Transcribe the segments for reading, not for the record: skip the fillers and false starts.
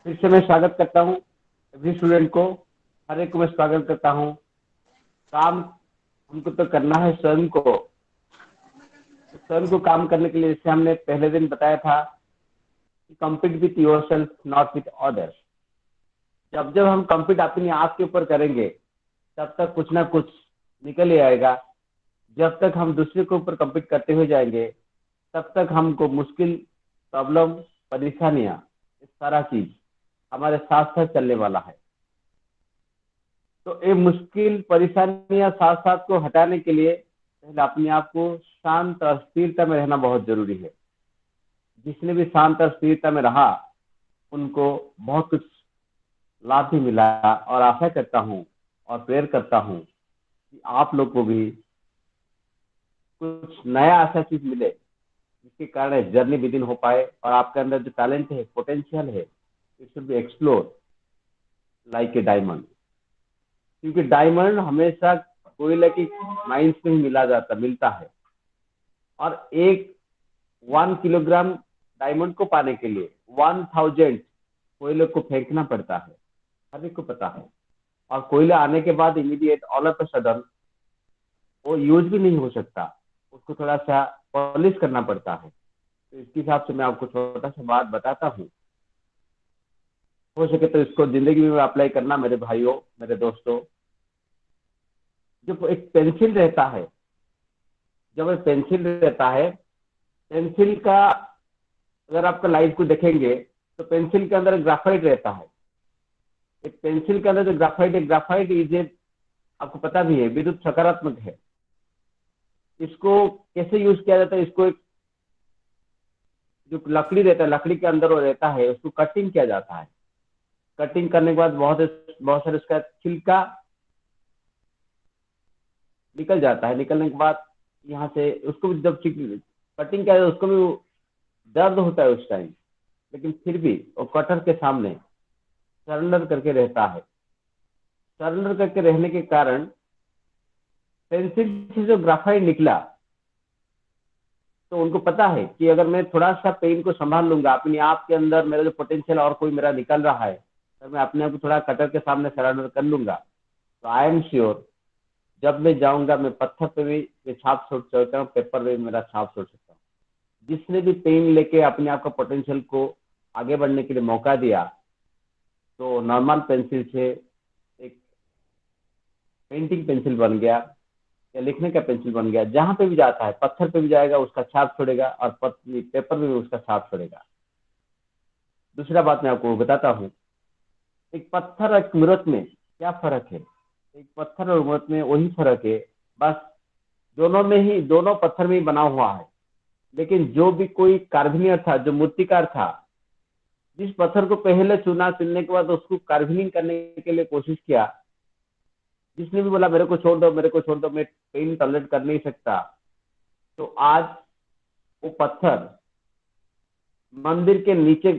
फिर से मैं स्वागत करता हूँ सभी स्टूडेंट को। हर एक को मैं स्वागत करता हूँ। काम हमको तो करना है स्वयं को। स्वयं को काम करने के लिए, जैसे हमने पहले दिन बताया था कि compete with your self not with others. जब जब हम कम्पीट अपनी आप के ऊपर करेंगे तब तक कुछ ना कुछ निकल ही आएगा। जब तक हम दूसरे के ऊपर कम्पीट करते हुए जाएंगे तब तक हमको मुश्किल, प्रॉब्लम, परेशानियां, ये सारा चीज हमारे साथ साथ चलने वाला है। तो ये मुश्किल परेशानियां साथ साथ को हटाने के लिए पहले अपने आप को शांत और स्थिरता में रहना बहुत जरूरी है। जिसने भी शांत और स्थिरता में रहा उनको बहुत कुछ लाभ भी मिला। और आशा करता हूँ और प्रेयर करता हूँ कि आप लोग को भी कुछ नया ऐसा चीज मिले जिसके कारण जर्नी विदिन हो पाए और आपके अंदर जो टैलेंट है, पोटेंशियल है, it should be explore like a diamond. क्योंकि डायमंड हमेशा कोयले की माइंस में ही मिलता है। और एक 1 किलोग्राम डायमंड को पाने के लिए 1000 कोयले को फेंकना पड़ता है, हर एक को पता है। और कोयला आने के बाद immediate all of a sudden वो यूज भी नहीं हो सकता, उसको थोड़ा सा पॉलिश करना पड़ता है। तो इसके हिसाब से मैं आपको छोटा सा बात बताता हूँ। हो सके तो इसको जिंदगी में अप्लाई करना मेरे भाइयों, मेरे दोस्तों। जो एक पेंसिल रहता है, जब एक पेंसिल रहता है, पेंसिल का अगर आपका लाइफ को देखेंगे तो पेंसिल के अंदर ग्राफाइट रहता है। एक पेंसिल के अंदर जो ग्राफाइट है, ग्राफाइट इज ए, आपको पता भी है, विद्युत सकारात्मक है। इसको कैसे यूज किया जाता है? इसको एक जो लकड़ी रहता है, लकड़ी के अंदर वो रहता है, उसको कटिंग किया जाता है। कटिंग करने के बाद बहुत बहुत सारे उसका छिलका निकल जाता है। निकलने के बाद यहाँ से उसको भी जब कटिंग किया जाता है उसको भी दर्द होता है उस टाइम, लेकिन फिर भी वो कटर के सामने सरेंडर करके रहता है। सरेंडर करके रहने के कारण पेंसिल से जो ग्राफाइट निकला, तो उनको पता है कि अगर मैं थोड़ा सा पेन को संभाल लूंगा, अपने आप के अंदर मेरा जो पोटेंशियल और कोई मेरा निकल रहा है, तो मैं अपने आप को थोड़ा कटर के सामने सरेंडर कर लूंगा, तो आई एम श्योर जब मैं जाऊंगा मैं पत्थर पे भी मैं छाप छोड़ सकता हूँ, पेपर पे भी मेरा छाप छोड़ सकता हूँ। जिसने भी पेन लेके अपने आप का पोटेंशियल को आगे बढ़ने के लिए मौका दिया, तो नॉर्मल पेंसिल से एक पेंटिंग पेंसिल बन गया या लिखने का पेंसिल बन गया। जहां पे भी जाता है, पत्थर पे भी जाएगा उसका छाप छोड़ेगा और पेपर में भी उसका छाप छोड़ेगा। दूसरा बात मैं आपको बताता हूँ, एक पत्थर और एक मूर्त में क्या फर्क है? एक पत्थर और मूर्त में वही फर्क है, बस दोनों में ही, दोनों पत्थर में ही बना हुआ है। लेकिन जो भी कोई कार्विनियर था, जो मूर्तिकार था, जिस पत्थर को पहले चुना, चुनने के बाद उसको कार्विनिंग करने के लिए कोशिश किया, जिसने भी बोला मेरे को छोड़ दो, मेरे को छोड़ दो, मैं पेन टॉलरेट कर नहीं सकता, तो आज वो पत्थर मंदिर के नीचे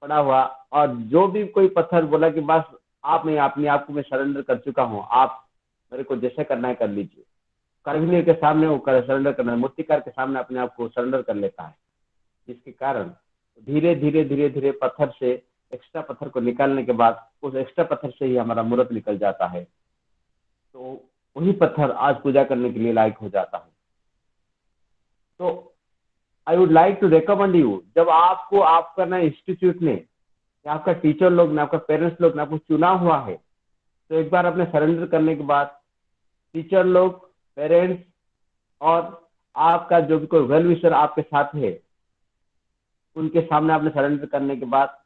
पड़ा हुआ। और जो भी कोई पत्थर बोला कि बस आप, मैं अपने आप को मैं सरेंडर कर चुका हूँ, आप मेरे को जैसे करना है कर लीजिए, कार्विनियर के सामने वो सरेंडर करना है, मूर्तिकार के सामने अपने आप को सरेंडर कर लेता है। जिसके कारण धीरे धीरे धीरे धीरे पत्थर से, एक्स्ट्रा पत्थर को निकालने के बाद उस एक्स्ट्रा पत्थर से ही हमारा मूर्त निकल जाता है। तो वही पत्थर आज पूजा करने के लिए लायक हो जाता है। तो I would like to recommend you, जब आपको आपका ना इंस्टीट्यूट ने या आपका टीचर लोग ने, आपका पेरेंट्स लोग ने आपको चुना हुआ है, तो एक बार अपने सरेंडर करने के बाद टीचर लोग, पेरेंट्स और आपका जो भी कोई वेल विशर आपके साथ है, उनके सामने आपने सरेंडर करने के बाद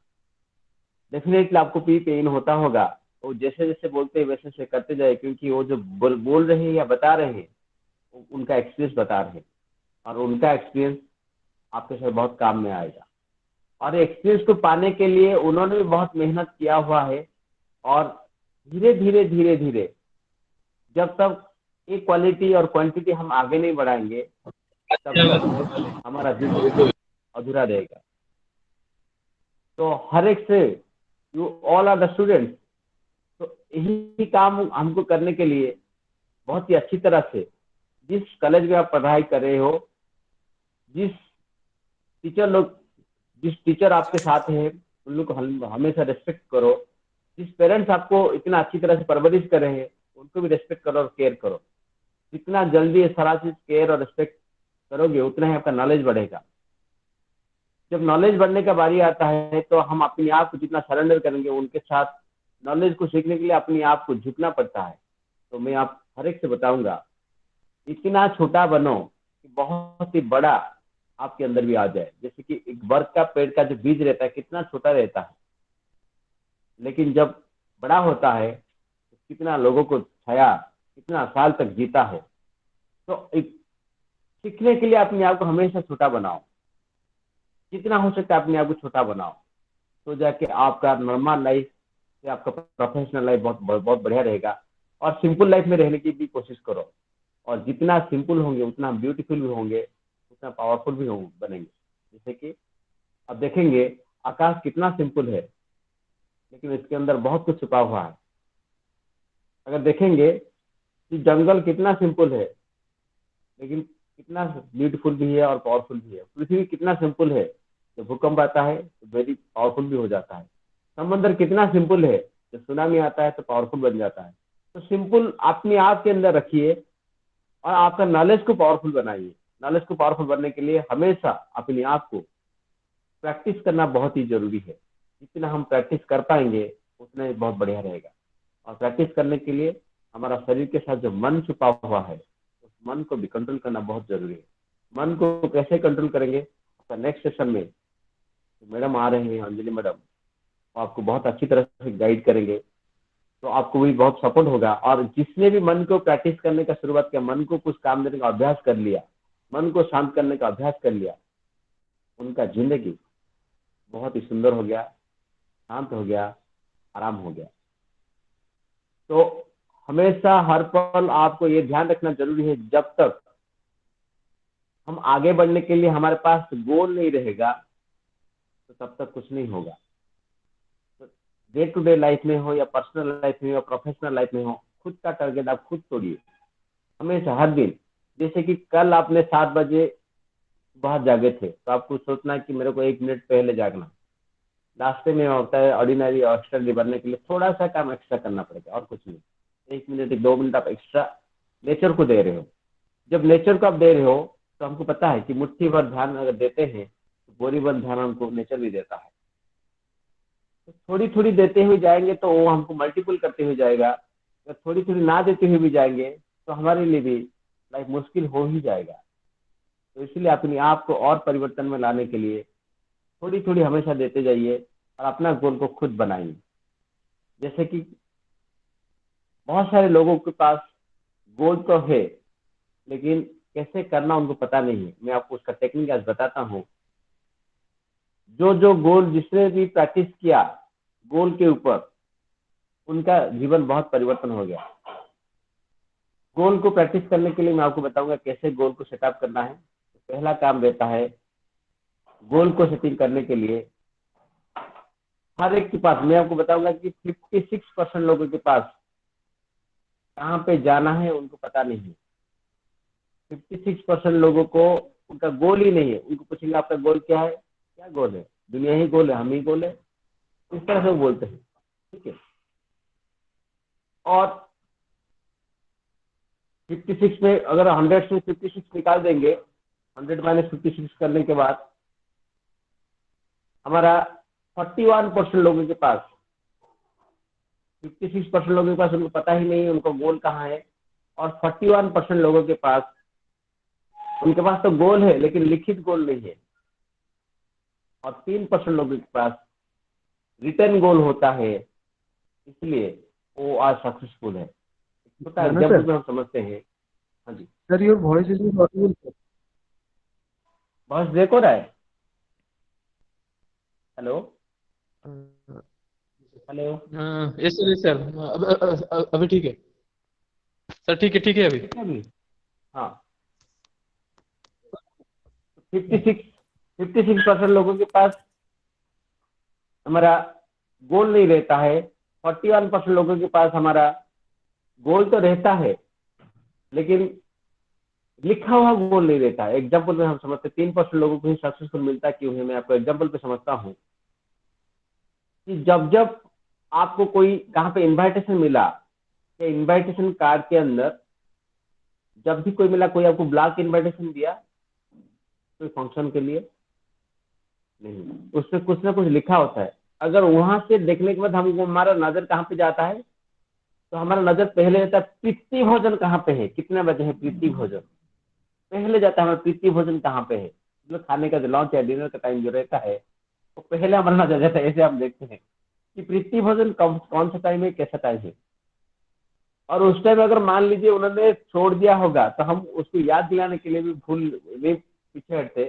डेफिनेटली आपको भी पेन होता होगा। वो जैसे जैसे बोलते हैं वैसे वैसे करते जाए, क्योंकि वो जो बोल रहे हैं या बता रहे हैं उनका एक्सपीरियंस बता रहे हैं, और उनका एक्सपीरियंस आपके साथ बहुत काम में आएगा। और एक्सपीरियंस को पाने के लिए उन्होंने भी बहुत मेहनत किया हुआ है। और धीरे धीरे धीरे धीरे जब तक एक क्वालिटी और क्वांटिटी हम आगे नहीं बढ़ाएंगे तब तक हमारा युद्ध अधूरा रहेगा। तो हर एक से, you all are the students, तो यही काम हमको करने के लिए बहुत ही अच्छी तरह से, जिस कॉलेज में आप पढ़ाई कर रहे हो, जिस टीचर लोग, जिस टीचर आपके साथ है, उन लोग को हमेशा रेस्पेक्ट करो। जिस पेरेंट्स आपको इतना अच्छी तरह से परवरिश कर रहे हैं उनको भी रेस्पेक्ट करो और केयर करो। जितना जल्दी ये सारा चीज केयर और रेस्पेक्ट करोगे उतना ही आपका नॉलेज बढ़ेगा। जब नॉलेज बढ़ने का बारी आता है तो हम अपने आप को जितना सरेंडर करेंगे उनके साथ, नॉलेज को सीखने के लिए अपने आप को झुकना पड़ता है। तो मैं आप हर एक से बताऊंगा, इतना छोटा बनो कि बहुत ही बड़ा आपके अंदर भी आ जाए। जैसे कि एक बर्फ का पेड़ का जो बीज रहता है कितना छोटा रहता है, लेकिन जब बड़ा होता है तो कितना लोगों को छाया, कितना साल तक जीता है। तो एक सीखने के लिए अपने आप को हमेशा छोटा बनाओ, जितना हो सकता है अपने आप को छोटा बनाओ। तो जाके आपका नॉर्मल लाइफ से आपका प्रोफेशनल लाइफ बहुत बहुत बढ़िया रहेगा। और सिंपल लाइफ में रहने की भी कोशिश करो। और जितना सिंपल होंगे उतना ब्यूटीफुल भी होंगे, उतना पावरफुल भी होंगे बनेंगे। जैसे कि अब देखेंगे आकाश कितना सिंपल है, लेकिन इसके अंदर बहुत कुछ छुपा हुआ है। अगर देखेंगे कि जंगल कितना सिंपल है, लेकिन कितना ब्यूटीफुल भी है और पावरफुल भी है। पृथ्वी कितना सिंपल है, जब भूकंप आता है तो वेरी पावरफुल भी हो जाता है। समंदर कितना सिंपल है, जब सुनामी आता है तो पावरफुल बन जाता है। तो सिंपल अपने आप के अंदर रखिए और आपका नॉलेज को पावरफुल बनाइए। नॉलेज को पावरफुल बनने के लिए हमेशा अपने आप को प्रैक्टिस करना बहुत ही जरूरी है। जितना हम प्रैक्टिस कर पाएंगे उतना ही बहुत बढ़िया रहेगा। और प्रैक्टिस करने के लिए हमारा शरीर के साथ जो मन छुपा हुआ है उस मन को भी कंट्रोल करना बहुत जरूरी है। मन को कैसे कंट्रोल करेंगे, तो नेक्स्ट सेशन में तो मैडम आ रहे हैं, अंजलि मैडम, वो आपको बहुत अच्छी तरह से गाइड करेंगे। तो आपको भी बहुत सपोर्ट होगा। और जिसने भी मन को प्रैक्टिस करने का शुरुआत किया, मन को कुछ काम देने का अभ्यास कर लिया, मन को शांत करने का अभ्यास कर लिया, उनका जिंदगी बहुत ही सुंदर हो गया, शांत हो गया, आराम हो गया। तो हमेशा हर पल आपको ये ध्यान रखना जरूरी है, जब तक हम आगे बढ़ने के लिए हमारे पास गोल नहीं रहेगा तो तब तक कुछ नहीं होगा। तो डे टू डे लाइफ में हो या पर्सनल लाइफ में हो या प्रोफेशनल लाइफ में हो, खुद का टारगेट आप खुद तोड़िए हमेशा हर दिन। जैसे कि कल आपने 7 बजे बाहर जागे थे तो आपको सोचना है कि मेरे को 1 मिनट पहले जागना। रास्ते में होता है ऑर्डिनरी और एक्स्ट्रा बनने के लिए थोड़ा सा काम एक्स्ट्रा करना पड़ेगा और कुछ नहीं। 1 मिनट 2 मिनट आप एक्स्ट्रा नेचर को दे रहे हो। जब नेचर को आप दे रहे हो तो हमको पता है कि मुट्ठी भर ध्यान अगर देते हैं तो बोरी भर ध्यान हमको नेचर भी देता है। तो थोड़ी थोड़ी देते हुए जाएंगे तो वो हमको मल्टीपल करते हुए जाएगा। अगर थोड़ी थोड़ी ना देते हुए भी जाएंगे तो हमारे लिए भी लाइफ मुश्किल हो ही जाएगा। तो इसलिए अपने आप को और परिवर्तन में लाने के लिए थोड़ी थोड़ी हमेशा देते जाइए और अपना गोल को खुद बनाइए। जैसे कि बहुत सारे लोगों के पास गोल तो है, लेकिन कैसे करना उनको पता नहीं है। मैं आपको उसका टेक्निक आज बताता हूँ। जो जो गोल जिसने भी प्रैक्टिस किया गोल के ऊपर, उनका जीवन बहुत परिवर्तन हो गया। गोल को प्रैक्टिस करने के लिए मैं आपको बताऊंगा कैसे गोल को सेटअप करना है। तो पहला काम रहता है, गोल को सेटिंग करने के लिए हर एक के पास मैं आपको बताऊंगा कि 56% लोगों के पास कहाँ पे जाना है उनको पता नहीं है। 56% लोगों को उनका गोल ही नहीं है। उनको पूछेंगे आपका गोल क्या है, क्या गोल है, दुनिया ही गोल है, हम ही गोल है, इस तरह से वो बोलते हैं। ठीक है। और 56 में अगर 100 से 56 निकाल देंगे, 100 - 56 करने के बाद हमारा 41% लोगों के पास, 56% लोगों के पास उनको पता ही नहीं है उनको गोल कहाँ है। और 41% लोगों के पास, उनके पास तो गोल है लेकिन लिखित गोल नहीं है। और 3% लोगों के पास रिटर्न गोल होता है, इसलिए वो आज सक्सेसफुल है। छोटा Jana एग्जाम्पल sir, में हम समझते हैं। हाँ जी। sir, your voice is not audible, sir. बस देखो रहा है। Hello. Uh, hello. Yes sir, yes sir, अभी ठीक है सर, ठीक है अभी। ठीक है अभी। हाँ। 56% लोगों के पास हमारा गोल नहीं रहता है। 41% लोगों के पास हमारा गोल तो रहता है, लेकिन लिखा हुआ गोल नहीं रहता है। एग्जाम्पल में हम समझते 3% लोगों को ही सक्सेसफुल मिलता है। क्यों है, मैं आपको एग्जाम्पल पे समझता हूँ। कि जब जब आपको कोई कहाँ पे इनविटेशन मिला, या इनविटेशन कार्ड के अंदर जब भी कोई मिला, कोई आपको ब्लॉक इनविटेशन दिया कोई फंक्शन के लिए? नहीं, उसमें कुछ ना कुछ लिखा होता है। अगर वहां से देखने के बाद हमको हमारा नजर कहाँ पे जाता है, तो हमारा नजर पहले जाता है प्रीति भोजन कहाँ पे है, कितने बजे है प्रीति भोजन, पहले जाता है हमारा प्रीति भोजन कहाँ पे है। मतलब खाने का जो लंच या डिनर का टाइम जो रहता है, वो पहले हमारा नजर जाता है। ऐसे हम देखते हैं कि प्रीति भोजन कौन कौन सा टाइम है, कैसा टाइम है। और उस टाइम अगर मान लीजिए उन्होंने छोड़ दिया होगा, तो हम उसको याद दिलाने के लिए भी भूल भी पीछे हटते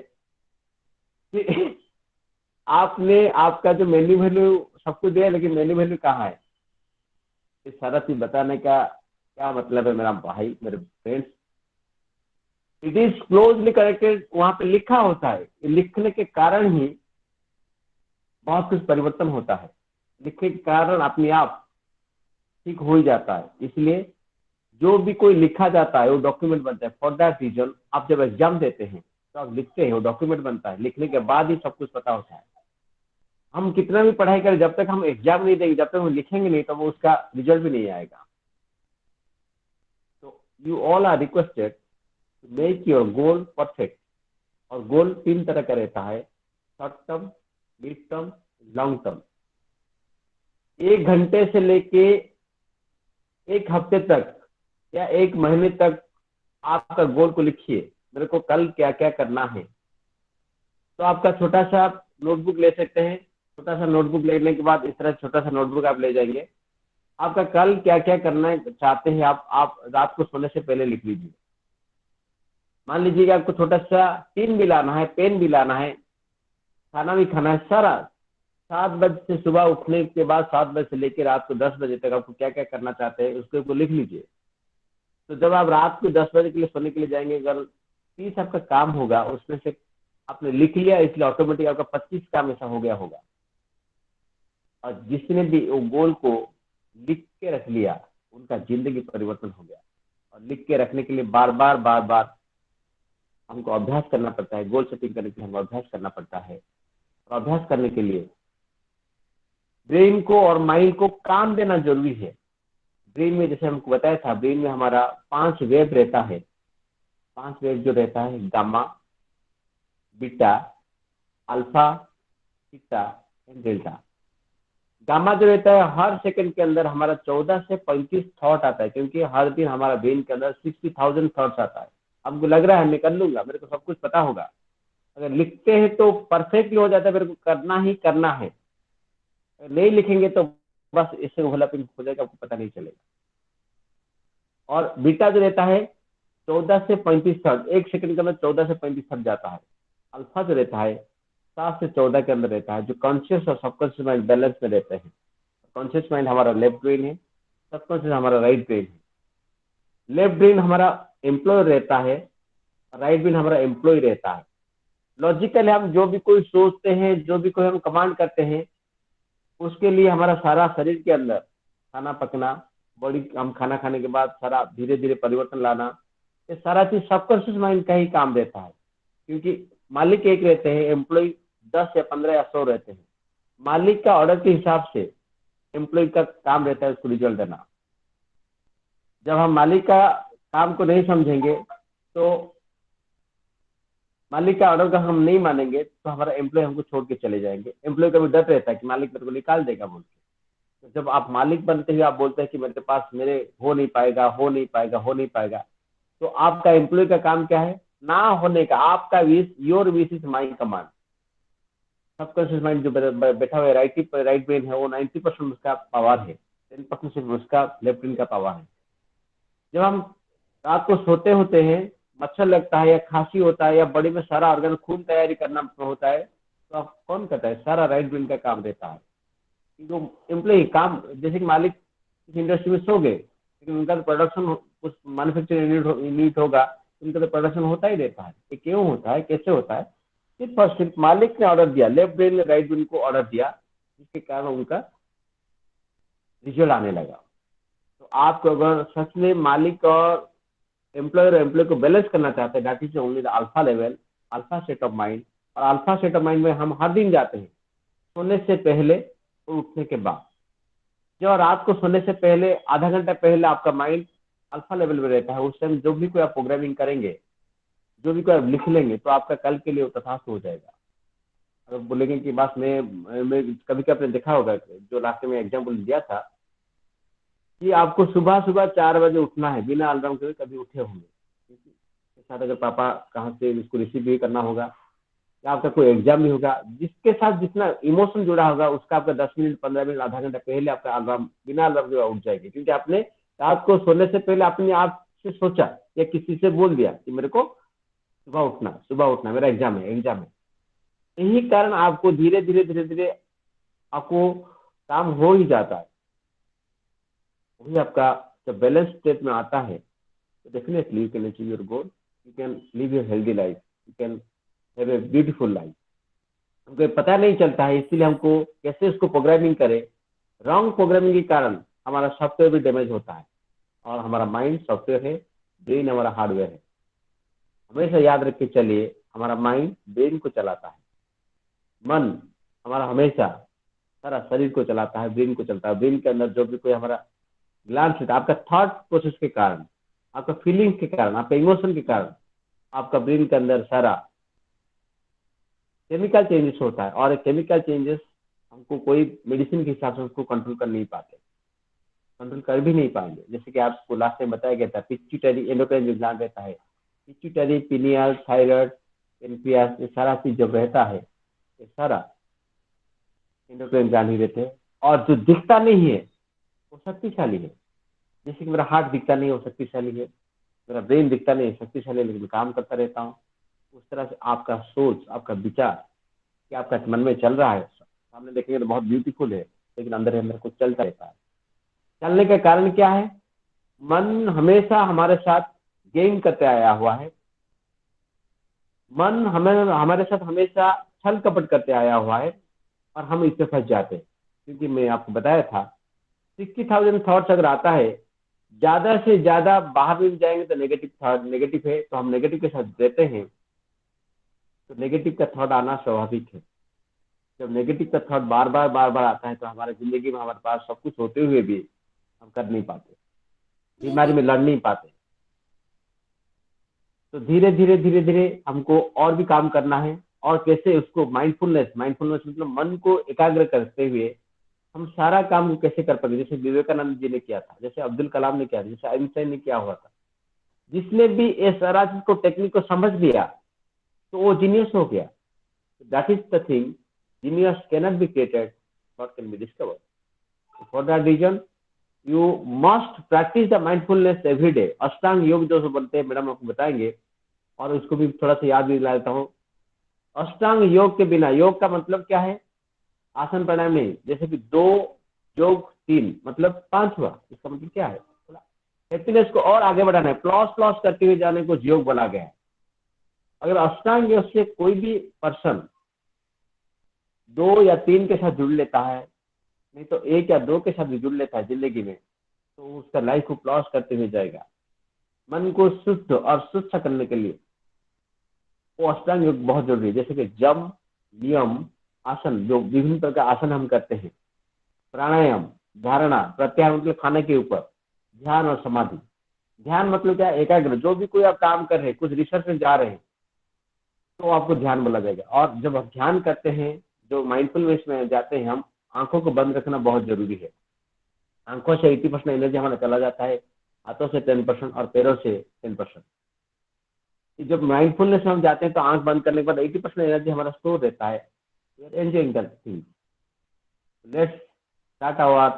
कि आपने आपका जो मेन्यू वैल्यू सब कुछ दिया, लेकिन मेन्यू वैल्यू कहाँ है। इस सारा चीज बताने का क्या मतलब है मेरा भाई, मेरे friends, it is closely connected. वहां पे लिखा होता है, लिखने के कारण ही बहुत कुछ परिवर्तन होता है। लिखने के कारण अपने आप ठीक हो ही जाता है। इसलिए जो भी कोई लिखा जाता है वो डॉक्यूमेंट बनता है। फॉर दैट रीजन आप जब एग्जाम देते हैं तो आप लिखते हैं, वो डॉक्यूमेंट बनता है। लिखने के बाद ही सब कुछ पता होता है। हम कितना भी पढ़ाई करें, जब तक हम एग्जाम नहीं देंगे, जब तक हम लिखेंगे नहीं, तो वो उसका रिजल्ट भी नहीं आएगा। तो you all are requested to make your goal perfect. और गोल तीन तरह का रहता है, short term, mid term, long term. 1 घंटे से लेके 1 हफ्ते तक या 1 महीने तक आपका गोल को लिखिए, मेरे को कल क्या क्या करना है। तो आपका छोटा सा नोटबुक ले सकते हैं। छोटा सा नोटबुक लेने के बाद इस तरह छोटा सा नोटबुक आप ले जाएंगे। आपका कल क्या क्या करना है चाहते हैं, आप रात को सोने से पहले लिख लीजिए। मान लीजिए कि आपको छोटा सा टीन भी लाना है, पेन भी लाना है, खाना भी खाना है, सारा 7 बजे से सुबह उठने के बाद 7 बजे से लेकर रात को 10 बजे तक आपको क्या क्या करना चाहते हैं उसको लिख लीजिए। तो जब आप रात को 10 बजे के लिए सोने के लिए जाएंगे, अगर 30 आपका काम होगा, उसमें से आपने लिख लिया, इसलिए ऑटोमेटिक आपका 25 काम ऐसा हो गया होगा। और जिसने भी वो गोल को लिख के रख लिया, उनका जिंदगी परिवर्तन हो गया। और लिख के रखने के लिए बार बार हमको अभ्यास करना पड़ता है। गोल सेटिंग करने के लिए हमको अभ्यास करना पड़ता है। और अभ्यास करने के लिए ब्रेन को और माइंड को काम देना जरूरी है। ब्रेन में, जैसे हमको बताया था, ब्रेन में हमारा 5 वेव रहता है। 5 वेव जो रहता है, gamma, beta, alpha, theta and delta. Gamma जो रहता है, हर सेकंड के अंदर हमारा 14 से 35 थॉट आता है, क्योंकि हर दिन हमारा ब्रेन के अंदर 60,000 थॉट्स आता है। हमको लग रहा है मैं कर लूंगा, मेरे को सब कुछ पता होगा। अगर लिखते हैं तो परफेक्टली हो जाता है, मेरे को करना ही करना है। अगर नहीं लिखेंगे तो बस इससे घोलापन हो जाएगा, आपको पता नहीं चलेगा। और बीटा जो रहता है 14 से 35 थर्ड, 1 सेकंड के अंदर 14 से 35 थर्ड जाता है। अल्फा जो रहता है 7 से 14 के अंदर रहता है, जो कॉन्शियस और सबकॉन्शियस माइंड बैलेंस में रहते हैं। कॉन्शियस माइंड हमारा लेफ्ट ब्रेन है, सबकॉन्शियस हमारा राइट ब्रेन है। लेफ्ट ब्रेन हमारा एम्प्लॉय रहता है, राइट ब्रेन हमारा एम्प्लॉय रहता है। लॉजिकल हम जो भी कोई सोचते हैं, जो भी कोई हम कमांड करते हैं, उसके लिए हमारा सारा शरीर के अंदर खाना पकना, बॉडी, हम खाना खाने के बाद सारा धीरे धीरे परिवर्तन लाना, ये सारा चीज सबकॉन्शियस माइंड का ही काम रहता है। क्योंकि मालिक एक रहते हैं, एम्प्लॉय 10 या 15 या 100 रहते हैं। मालिक का ऑर्डर के हिसाब से एम्प्लॉय का काम रहता है उसको रिजल्ट देना। जब हम मालिक का काम को नहीं समझेंगे, तो मालिक का ऑर्डर का हम नहीं मानेंगे, तो हमारा एम्प्लॉय हमको छोड़ के चले जाएंगे। एम्प्लॉय का भी डर रहता है कि मालिक मेरे को निकाल देगा बोल के। तो जब आप मालिक बनते हुए आप बोलते हैं कि मेरे पास मेरे हो नहीं पाएगा, हो नहीं पाएगा, हो नहीं पाएगा, तो आपका एम्प्लॉय का काम क्या है? ना होने का। आपका wish, your wish is my command. Subconscious mind जो बैठा हुआ है, राइट ब्रेन है, वो 90% उसका पावर है, 10% सिर्फ उसका लेफ्ट ब्रेन का पावर है। जब हम रात को सोते होते हैं, मच्छर लगता है या खांसी होता है या बॉडी में सारा ऑर्गन खून तैयारी करना होता है, तो आप कौन करता है? सारा राइट ब्रेन का काम रहता है। जो एम्प्लॉय काम, जैसे कि मालिक इस इंडस्ट्री में सो गए, लेकिन उनका तो प्रोडक्शन कुछ मैन्युफैक्चरिंग यूनिट होगा, उनका तो प्रोडक्शन होता ही रहता है। ये क्यों होता है, कैसे होता है? सिर्फ और सिर्फ मालिक ने ऑर्डर दिया, लेफ्ट ब्रेन ने राइट ब्रेन को ऑर्डर दिया, जिसके कारण उनका रिजल्ट आने लगा। तो आपको अगर सच में मालिक और एम्प्लॉय को बैलेंस करना चाहते हैं, that is only the alpha level, alpha state of mind. और अल्फा स्टेट ऑफ माइंड में हम हर दिन जाते हैं सोने से पहले। और उठने के बाद। जो रात को सोने से पहले आधा घंटा पहले आपका माइंड अल्फा लेवल में रहता है, उस टाइम जो भी कोई आप प्रोग्रामिंग करेंगे, जो भी कोई आप लिख लेंगे, तो आपका कल के लिए वो तथास्थ हो जाएगा। अगर बोलेंगे कि बस मैं कभी कभी आपने देखा होगा कि जो लास्ट में एग्जाम्पल दिया था कि आपको सुबह सुबह 4 बजे उठना है बिना अलार्म के, कभी उठे होंगे के साथ, अगर पापा कहाँ से उसको रिसीव भी करना होगा या आपका कोई एग्जाम भी होगा, जिसके साथ जितना इमोशन जुड़ा होगा उसका आपका 10 मिनट 15 मिनट आधा घंटा पहले आपका अलार्म बिना अलार्म के उठ जाएगी, क्योंकि आपने रात को सोने से पहले अपने आप से सोचा या किसी से बोल दिया कि मेरे को सुबह उठना मेरा एग्जाम है। यही कारण आपको धीरे धीरे धीरे धीरे आपको काम हो ही जाता है। वही आपका जब बैलेंस स्टेट में आता है तो definitely you can achieve your goal, you can live your healthy life, you can have a beautiful life. हमको पता नहीं चलता है, इसीलिए हमको कैसे उसको प्रोग्रामिंग करें। रॉन्ग प्रोग्रामिंग के कारण हमारा सॉफ्टवेयर भी डैमेज होता है, और हमारा माइंड सॉफ्टवेयर है, ब्रेन हमारा हार्डवेयर है। हमेशा याद रख के चलिए, हमारा माइंड ब्रेन को चलाता है, मन हमारा हमेशा सारा शरीर को चलाता है, ब्रेन को चलता है। ब्रेन के अंदर जो भी कोई हमारा ग्लैंड होता है, आपका थॉट प्रोसेस के कारण, आपका फीलिंग्स के कारण, आपका इमोशन के कारण आपका ब्रेन के अंदर सारा केमिकल चेंजेस होता है। और एक केमिकल चेंजेस हमको कोई मेडिसिन के हिसाब से उसको कंट्रोल कर नहीं पाते, कंट्रोल कर भी नहीं पाएंगे। जैसे कि आपको लास्ट टाइम बताया गया था, पिट्यूटरी एंडोक्राइन जो ग्लैंड रहता है, पिट्यूटरी, पिनियल, थायराइड, पेनक्रियास, ये सारा चीज जब रहता है, ये सारा एंडोक्राइन ग्लैंड ही रहते हैं। और जो दिखता नहीं है वो शक्तिशाली है। जैसे कि मेरा हार्ट दिखता नहीं है, वो शक्तिशाली है। मेरा ब्रेन दिखता नहीं है, शक्तिशाली है, लेकिन काम करता रहता हूँ। उस तरह से आपका सोच, आपका विचार, कि आपका मन में चल रहा है, सामने देखेंगे तो बहुत ब्यूटीफुल है, लेकिन अंदर अंदर कुछ चलता रहता है। चलने का कारण क्या है? मन हमेशा हमारे साथ गेम करते आया हुआ है। मन हमें हमारे साथ हमेशा छल कपट करते आया हुआ है, और हम इससे फंस जाते हैं। क्योंकि मैं आपको बताया था, 60,000 थॉट्स अगर आता है, ज्यादा से ज्यादा बाहर भी जाएंगे तो नेगेटिव थॉट, नेगेटिव है तो हम नेगेटिव के साथ देते हैं, तो नेगेटिव का थॉट आना स्वाभाविक है। जब नेगेटिव का थॉट बार बार आता है, तो हमारे जिंदगी में हमारे पास सब कुछ होते हुए भी हम कर नहीं पाते, बीमारी में लड़ नहीं पाते। तो धीरे धीरे धीरे धीरे हमको और भी काम करना है। और कैसे उसको माइंडफुलनेस, माइंडफुलनेस मतलब मन को एकाग्र करते हुए हम सारा काम को कैसे कर पाएंगे। जैसे विवेकानंद जी ने किया था, जैसे अब्दुल कलाम ने किया था, जैसे आइंस्टाइन ने किया हुआ था। जिसने भी ये सारा चीज को, टेक्निक को समझ लिया, तो वो जीनियस हो गया। That is the thing, genius cannot be created, not can be discovered. For that reason you must practice the mindfulness every day. Ashtanga yoga जो बोलते हैं, मैडम आपको बताएंगे, और उसको भी थोड़ा सा याद भी दिला देता हूँ। अष्टांग योग के बिना, योग का मतलब क्या है? आसन प्राणायाम नहीं। जैसे कि 2 योग 3 मतलब 5 हुआ, इसका मतलब क्या है? थोड़ा हैप्पीनेस को और आगे बढ़ाना है, प्लस प्लस करते हुए जाने को योग बोला गया है। अगर अष्टांग योग से कोई भी पर्सन 2 या 3 के साथ जुड़ लेता है, नहीं तो 1 या 2 के साथ भी जुड़ लेता है जिंदगी में, तो उसका लाइफ को प्लस करते हुए जाएगा। मन को शुद्ध और स्वच्छ करने के लिए वो अष्टांग योग बहुत जरूरी है। जैसे कि जम, नियम, आसन, जो विभिन्न प्रकार आसन हम करते हैं, प्राणायाम, धारणा, प्रत्याहार मतलब खाने के ऊपर, ध्यान और समाधि। ध्यान मतलब क्या? एकाग्र। जो भी कोई आप काम कर रहे हैं, कुछ रिसर्च में जा रहे हैं, तो आपको ध्यान बोला जाएगा। और जब हम ध्यान करते हैं, जो माइंडफुलनेस में जाते हैं हम, आंखों को बंद रखना बहुत जरूरी है। आंखों से 80% एनर्जी हमारा चला जाता है, हाथों से 10% और पैरों से 10%। जब माइंडफुलनेस में हम जाते हैं तो आंख बंद करने के बाद 80% एनर्जी हमारा स्टोर रहता है। Enjoying that thing. Let's start our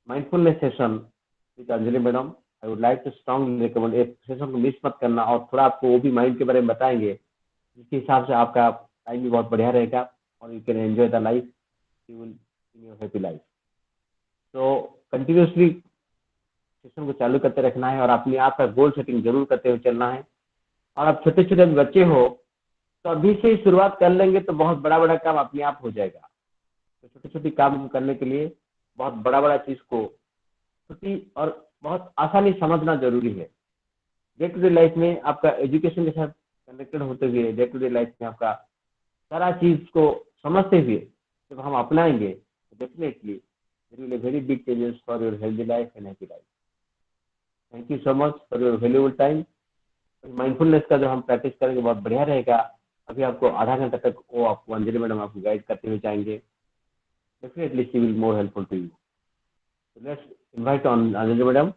mindfulness session with Anjali madam. I would like to strongly recommend, एक सेशन को मिस मत करना। और थोड़ा आपको वो भी माइंड के बारे में बताएंगे, जिसके हिसाब से आपका टाइम भी बहुत बढ़िया रहेगा, और you can enjoy the life, you will in your happy life. तो कंटिन्यूसली सेशन को चालू करते रखना है, और अपने आप का गोल सेटिंग जरूर करते हुए चलना है। और आप छोटे छोटे बच्चे हो तो अभी से ही शुरुआत कर लेंगे तो बहुत बड़ा बड़ा काम अपने आप हो जाएगा। तो छोटे छोटे काम को करने के लिए बहुत बड़ा बड़ा चीज को छोटी और बहुत आसानी समझना जरूरी है। डे टू डे लाइफ में आपका एजुकेशन के साथ कनेक्टेड होते हुए, डे टू डे लाइफ में आपका सारा चीज को समझते हुए जब हम अपनाएंगे, Definitely, there will be very big changes for your healthy life and happy life. Thank you so much for your valuable time. Mindfulness का जो हम प्रैक्टिस करेंगे बहुत बढ़िया रहेगा। अभी आपको आधा घंटा तक वो आपको अंजलि मैडम आपको गाइड करते हुए जाएंगे। Definitely she will more helpful to you. Let's invite on Anjali madam.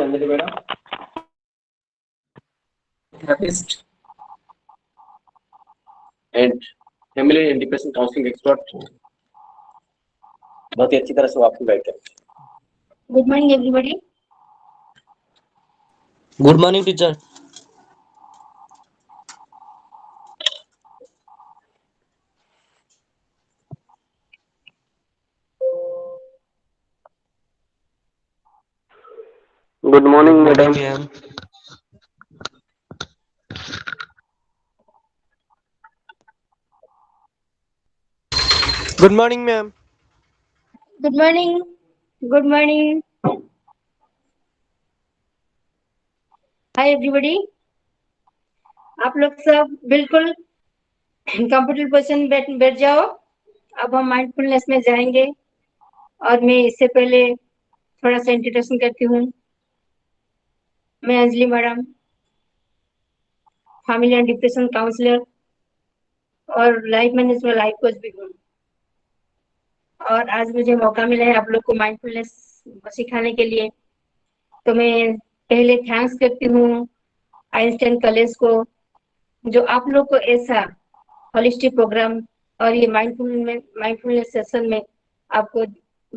Anjali madam, therapist and family and depression counseling expert, बहुत ही अच्छी तरह से वो आपको गाइड करेंगे। Good morning, everybody. Good morning, teacher. Good morning, Good madam. morning, ma'am. Good morning, ma'am. Good morning. Good morning. Hi, everybody. आप लोग सब बिल्कुल कंफर्टेबल पोजीशन बैठ जाओ। अब हम माइंडफुलनेस में जाएंगे और मैं इससे पहले थोड़ा सा इंट्रोडक्शन करती हूँ। मैं Anjali madam, family and depression counsellor और लाइफ मैनेजमेंट लाइफ कोच भी हूँ। और आज मुझे मौका मिला है आप लोग को माइंडफुलनेस सिखाने के लिए, तो मैं पहले थैंक्स करती हूँ आइंस्टाइन कॉलेज को, जो आप लोग को ऐसा होलिस्टिक प्रोग्राम और ये माइंडफुलनेस सेशन में आपको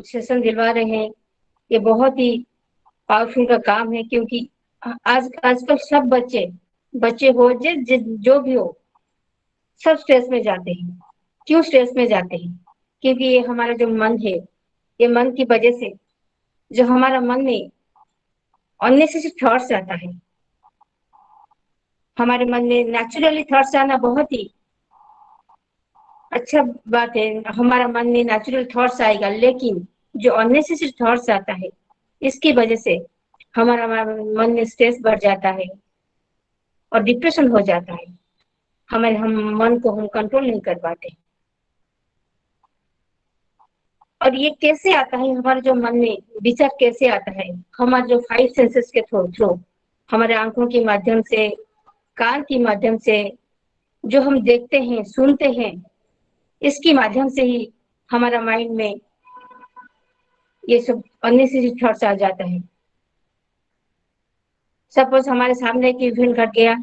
सेशन दिलवा रहे हैं। ये बहुत ही पावरफुल का काम है, क्योंकि आजकल सब बच्चे हो जो भी हो, सब स्ट्रेस में जाते हैं। क्यों स्ट्रेस में जाते हैं? क्योंकि ये हमारा जो मन है, ये मन की वजह से जो हमारा मन में अननेसेसरी थॉट्स आता है, हमारे मन में नेचुरली थॉट्स आना बहुत ही अच्छा बात है। हमारा मन में नेचुरल थॉट्स आएगा, लेकिन जो अननेसेसरी थॉट्स आता है, इसकी वजह से हमारा मन में स्ट्रेस बढ़ जाता है और डिप्रेशन हो जाता है। हम मन को हम कंट्रोल नहीं कर पाते। और ये कैसे आता है? हमारे जो मन में विचार कैसे आता है? हमारे जो 5 सेंसेस के थ्रू, हमारे आंखों के माध्यम से, कान के माध्यम से, जो हम देखते हैं, सुनते हैं, इसके माध्यम से ही हमारा माइंड में ये सब अननेसेसरी थॉट्स आ जाता है। सपोज हमारे सामने एक इवेंट घट गया,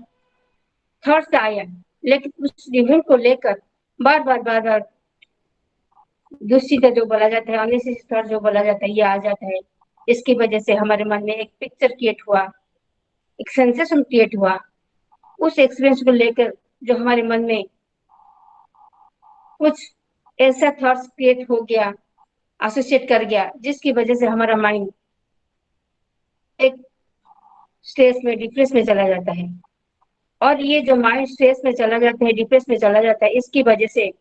थॉट्स आया, लेकिन उस इवेंट को लेकर बार बार दूसरी का जो बोला जाता है, अननेसेसरी थॉट जो बोला जाता है, ये आ जाता है। इसकी वजह से हमारे मन में एक पिक्चर क्रिएट हुआ, एक सेंसेशन क्रिएट हुआ। उस एक्सपीरियंस को लेकर जो हमारे मन में कुछ ऐसा थॉट्स क्रिएट हो गया, एसोसिएट कर गया, जिसकी वजह से हमारा माइंड एक स्ट्रेस में, डिप्रेस में चला जाता है। और ये जो माइंड स्ट्रेस में चला जाता है, डिप्रेस में चला जाता है, इसकी वजह से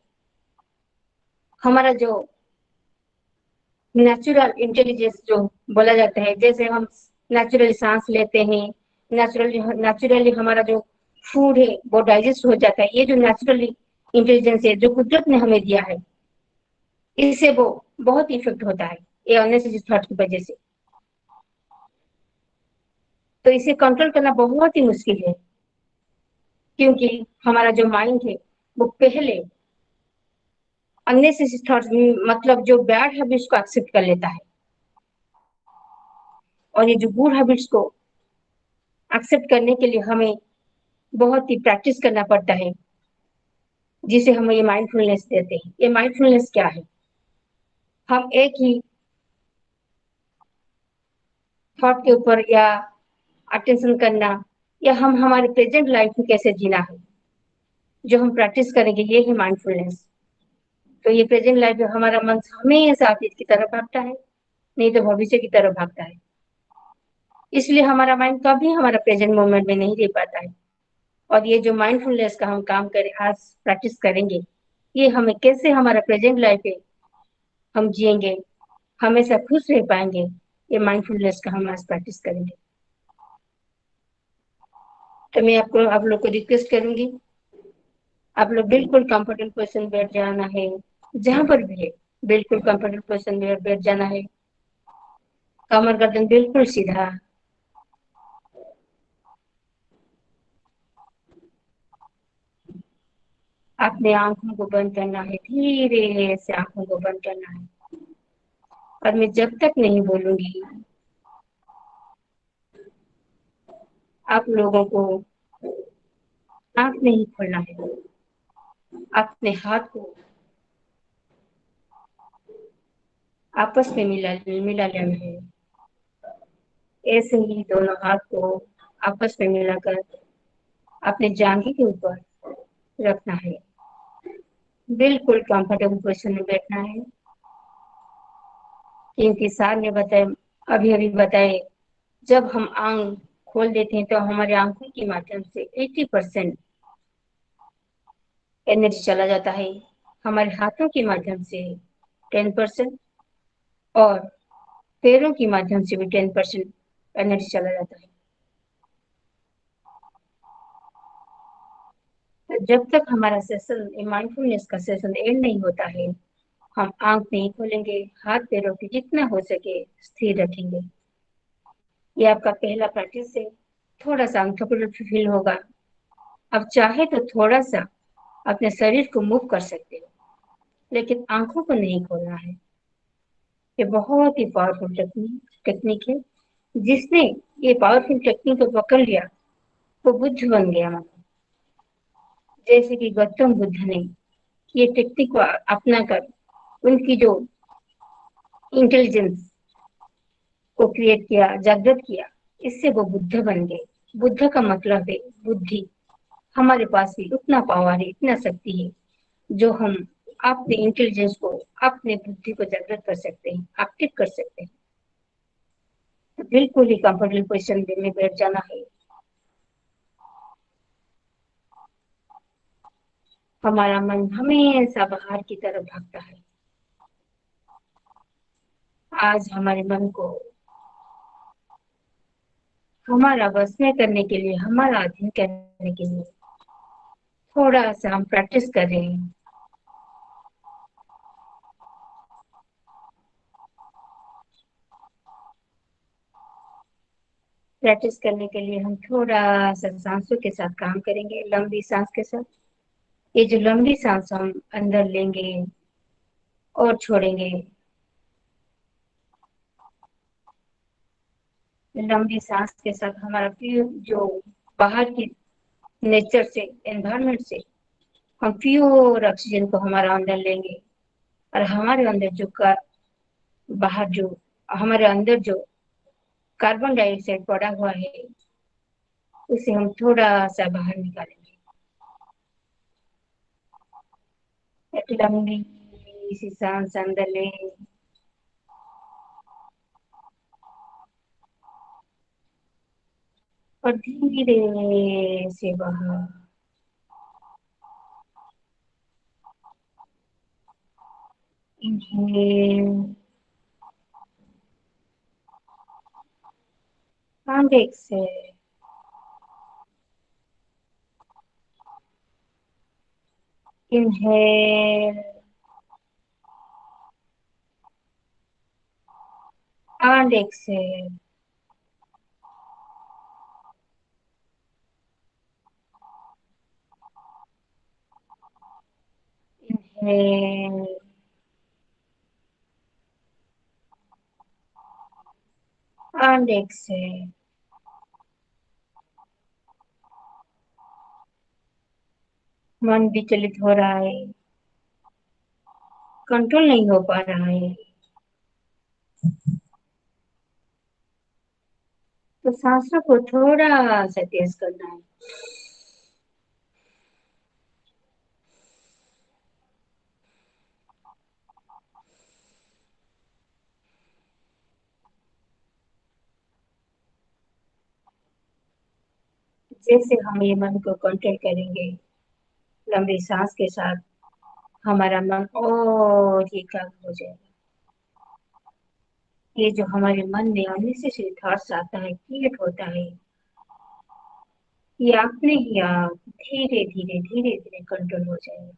हमारा जो नेचुरल इंटेलिजेंस जो बोला जाता है, जैसे हम नेचुरली सांस लेते हैं, नेचुरली हमारा जो फूड है वो डाइजेस्ट हो जाता है। ये जो नेचुरली इंटेलिजेंस है जो कुदरत ने हमें दिया है, इससे वो बहुत इफेक्ट होता है ये अननेसेसरी थॉट की वजह से। तो इसे कंट्रोल करना बहुत ही मुश्किल है, क्योंकि हमारा जो माइंड है वो पहले अननेसेसरी थॉट्स, मतलब जो बैड हैबिट्स को एक्सेप्ट कर लेता है, और ये जो गुड हैबिट्स को एक्सेप्ट करने के लिए हमें बहुत ही प्रैक्टिस करना पड़ता है, जिसे हम ये माइंडफुलनेस देते हैं। ये माइंडफुलनेस क्या है? हम एक ही थॉट के ऊपर या अटेंशन करना, या हम हमारे प्रेजेंट लाइफ में कैसे जीना है, जो हम प्रैक्टिस करेंगे, ये है माइंडफुलनेस। तो ये प्रेजेंट लाइफ में हमारा मन हमेशा अतीत की तरफ भागता है, नहीं तो भविष्य की तरफ भागता है। इसलिए हमारा माइंड कभी हमारा प्रेजेंट मोमेंट में नहीं रह पाता है। और ये जो माइंडफुलनेस का हम काम करें, आज प्रैक्टिस करेंगे, ये हमें कैसे हमारा प्रेजेंट लाइफ है हम जिएंगे, हमेशा खुश रह पाएंगे, ये माइंडफुलनेस का हम आज प्रैक्टिस करेंगे। तो मैं आपको आप लोग को रिक्वेस्ट करूंगी, आप लोग बिल्कुल कंफर्टेबल पोजीशन बैठ जाना है, जहां पर भी है बिल्कुल कंफर्टेबल पोजीशन में बैठ जाना है। कमर गर्दन बिल्कुल सीधा। अपने आंखों को बंद करना है, धीरे से आंखों को बंद करना है। और मैं जब तक नहीं बोलूंगी आप लोगों को आंख नहीं खोलना है। अपने हाथ को आपस में मिला लेना है। ऐसे ही दोनों हाथ को आपस में मिलाकर अपने जांघे के ऊपर रखना है। बिल्कुल कंफर्टेबल पोजीशन में बैठना है, क्योंकि सर ने बताया, अभी अभी बताए, जब हम आंख खोल देते हैं तो हमारे आंखों के माध्यम से 80% एनर्जी चला जाता है, हमारे हाथों के माध्यम से 10% और पैरों के माध्यम से भी 10% एनर्जी चला जाता है। तो जब तक हमारा सेशन माइंडफुलनेस का सेशन एंड नहीं होता है, हम आंख नहीं खोलेंगे, हाथ पैरों की जितना हो सके स्थिर रखेंगे। ये आपका पहला प्रैक्टिस है, थोड़ा सा अनकंफर्टेबल फील होगा। अब चाहे तो थोड़ा सा अपने शरीर को मूव कर सकते हो, लेकिन आंखों को नहीं खोलना है। ये बहुत ही पावरफुल टेक्निक है। जिसने ये पावरफुल टेक्निक को पकड़ लिया वो बुद्ध बन गया। मतलब जैसे कि गौतम बुद्ध ने ये टेक्निक को अपना कर उनकी जो इंटेलिजेंस को क्रिएट किया, जागृत किया, इससे वो बुद्ध बन गए। बुद्ध का मतलब है बुद्धि। हमारे पास भी उतना पावर है, इतना शक्ति है, जो हम अपने इंटेलिजेंस को, अपने बुद्धि को जागृत कर सकते हैं, एक्टिव कर सकते हैं। तो बिल्कुल ही कंफर्टेबल पोजिशन में बैठ जाना है। हमारा मन हमेशा बाहर की तरफ भागता है। आज हमारे मन को हमारा बस में करने के लिए, हमारा अध्ययन करने के लिए थोड़ा सा हम प्रैक्टिस कर रहे हैं। प्रैक्टिस करने के लिए हम थोड़ा सा सांसों के साथ काम करेंगे, लंबी सांस के साथ। ये जो लंबी सांस हम अंदर लेंगे और छोड़ेंगे, लंबी सांस के साथ हमारा जो बाहर की नेचर से, एनवायरनमेंट से हम प्योर ऑक्सीजन को हमारा अंदर लेंगे, और हमारे अंदर बाहर जो हमारे अंदर जो कार्बन डाइऑक्साइड पड़ा हुआ है, उसे हम थोड़ा सा बाहर निकालेंगे। एक लंबी सी सांस अंदर लें और धीरे से बाहर। Inhale and exhale. Inhale and exhale. Inhale and exhale. मन विचलित हो रहा है, कंट्रोल नहीं हो पा रहा है, तो सांसों को थोड़ा सा तेज करना है। जैसे हम ये मन को कंट्रोल करेंगे, लंबी सांस के साथ हमारा मन और एकाग्र हो जाएगा। ये जो हमारे मन में अननेसेसरी थॉट्स आता है, क्रिएट होता है, ये आपने किया, धीरे धीरे धीरे धीरे कंट्रोल हो जाएगा।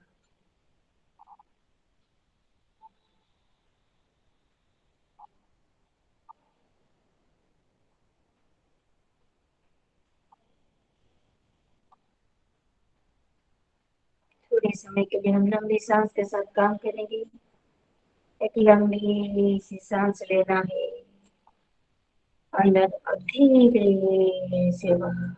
थोड़े समय के लिए हम लंबी सांस के साथ काम करेंगे। एक लंबी सी सांस लेना है, अंदर और धीरे से बाहर।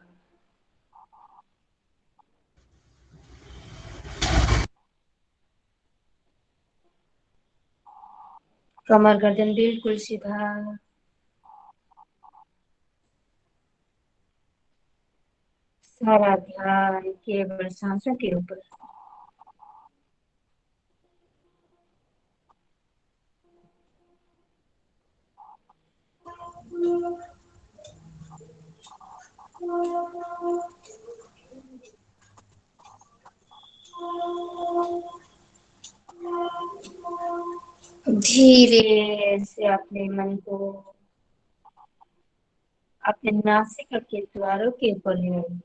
कमर गर्दन बिल्कुल सीधा। सारा ध्यान केवल सांसों के ऊपर। धीरे से अपने मन को अपने नासिका के द्वारों के ऊपर ले आइए।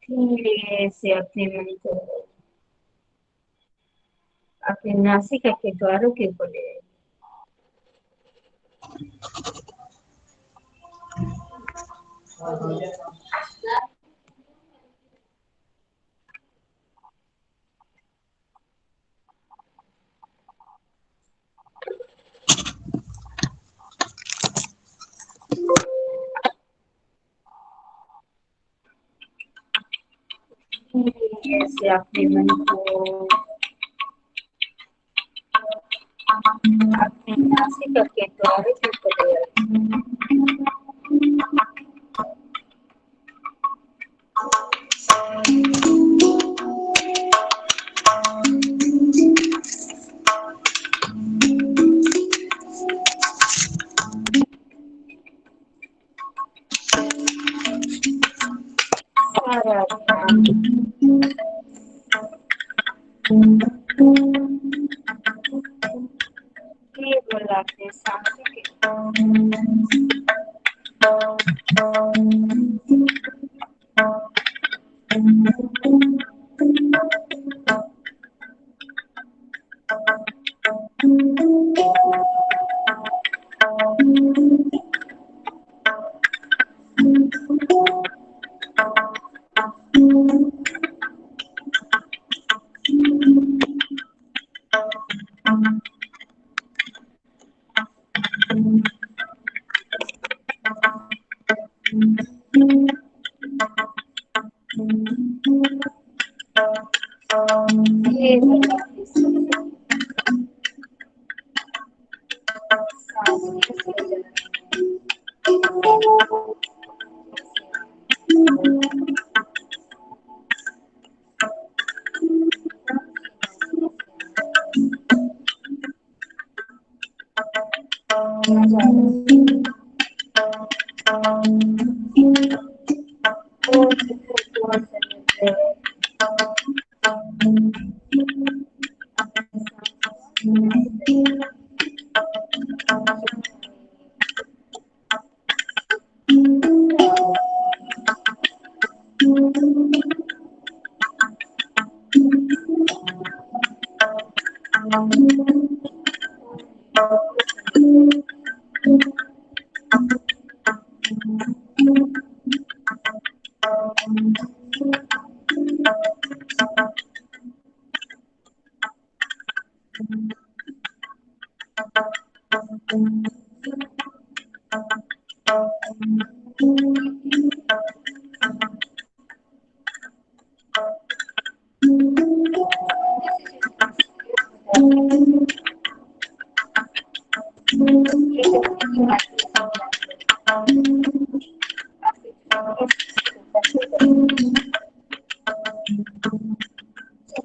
धीरे से अपने मन को अपने नासिका के द्वारों के ऊपर ले आइए। धीरे से अपने मन को अपने नासिका के द्वारों के ऊपर ले आइए। सारा ध्यान केवल अपने सांसों के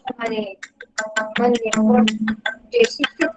हमारे मन में शिक्षित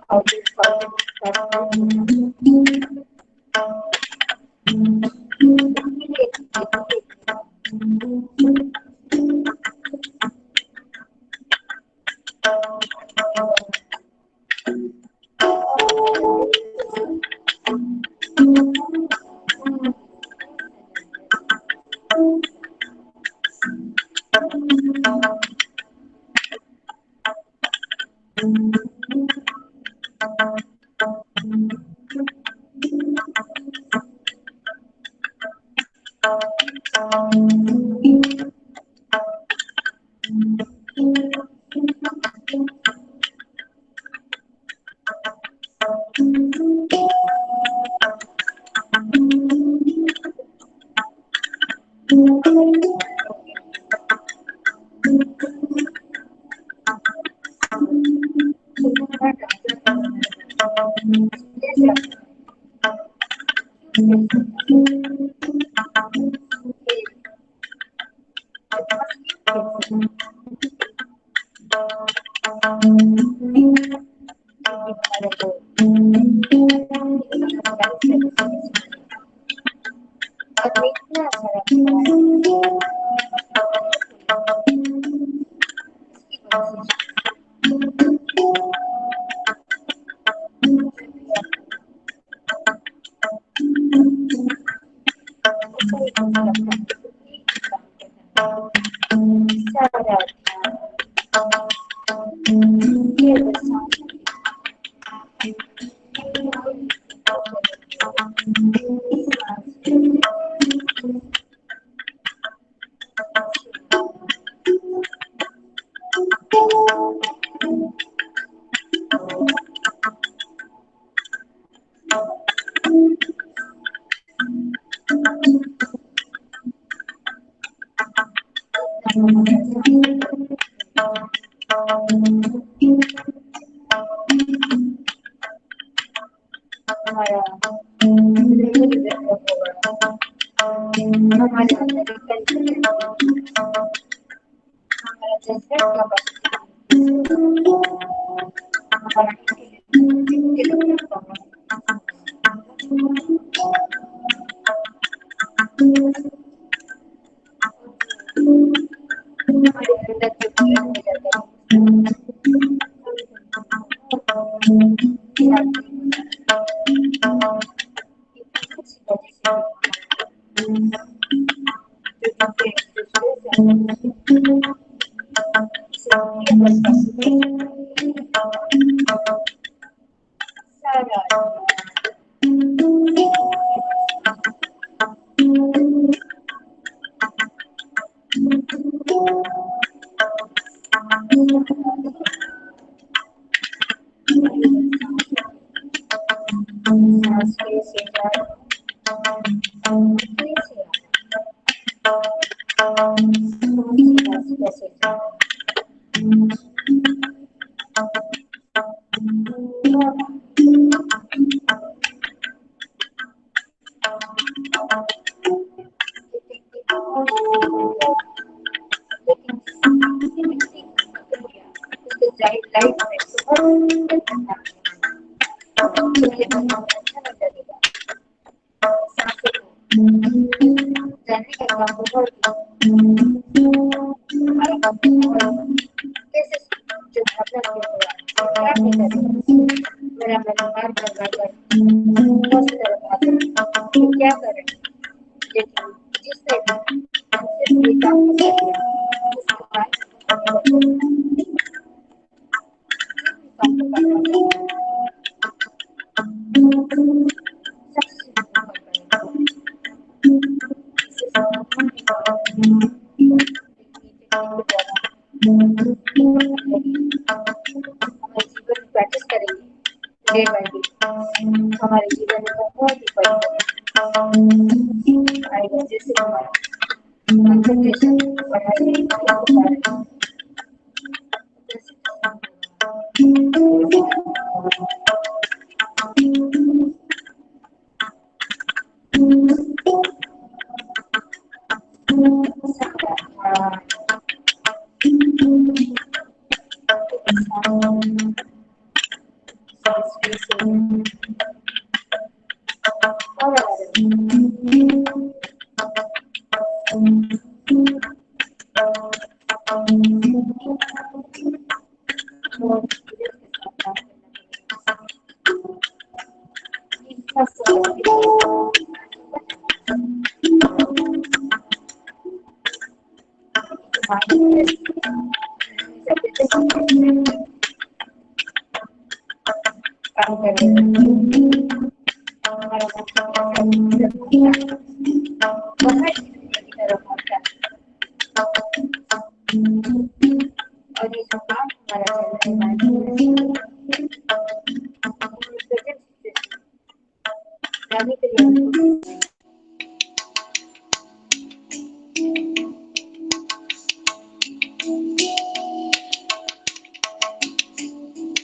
जाने के लिए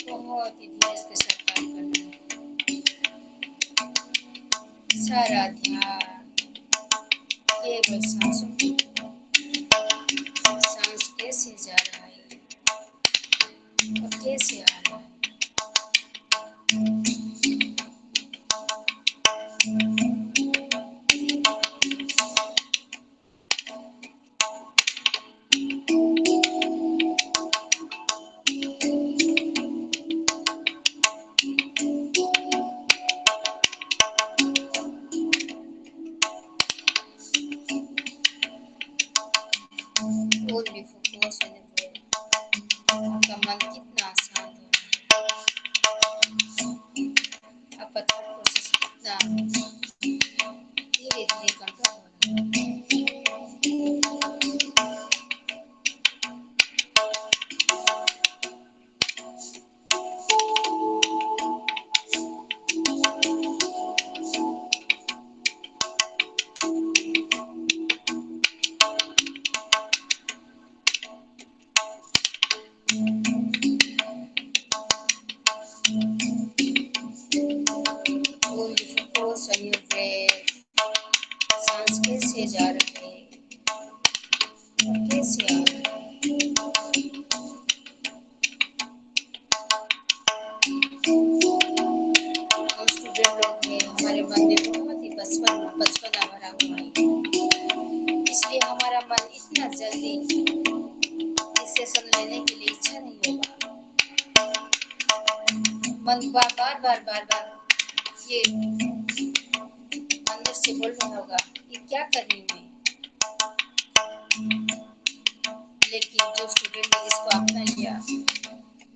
बहुत ही धीरज के साथ काम करना है। सारा ध्यान केवल सांसों की, सांस कैसे जा रहा है और कैसे आ रहा है। Only focus on the breath. आपका मन कितना शांत हो रहा है, आपका थॉट प्रोसेस कितना धीरे धीरे कंट्रोल हो रहा है। Only focus on your breath. सांस कैसे जा रहे और कैसे आ रहे। हम स्टूडेंट लोग हैं, हमारे मन में बहुत ही बचपना भरा हुआ है, इसलिए हमारा मन इतना जल्दी इस सेशन लेने के लिए इच्छा नहीं होगा। मन बार बार ये अंदर से बोल रहा होगा ये क्या करनी है, लेकिन जो स्टूडेंट ने इसको अपना लिया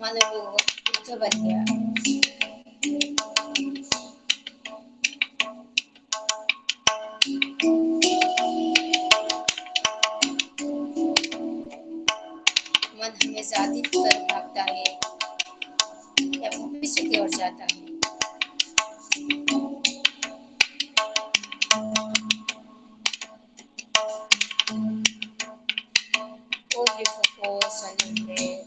मानो वो बुद्ध बन गया। मन हमेशा अतीत की तरफ भागता है या भविष्य की ओर जाता है। Only focus on your breath.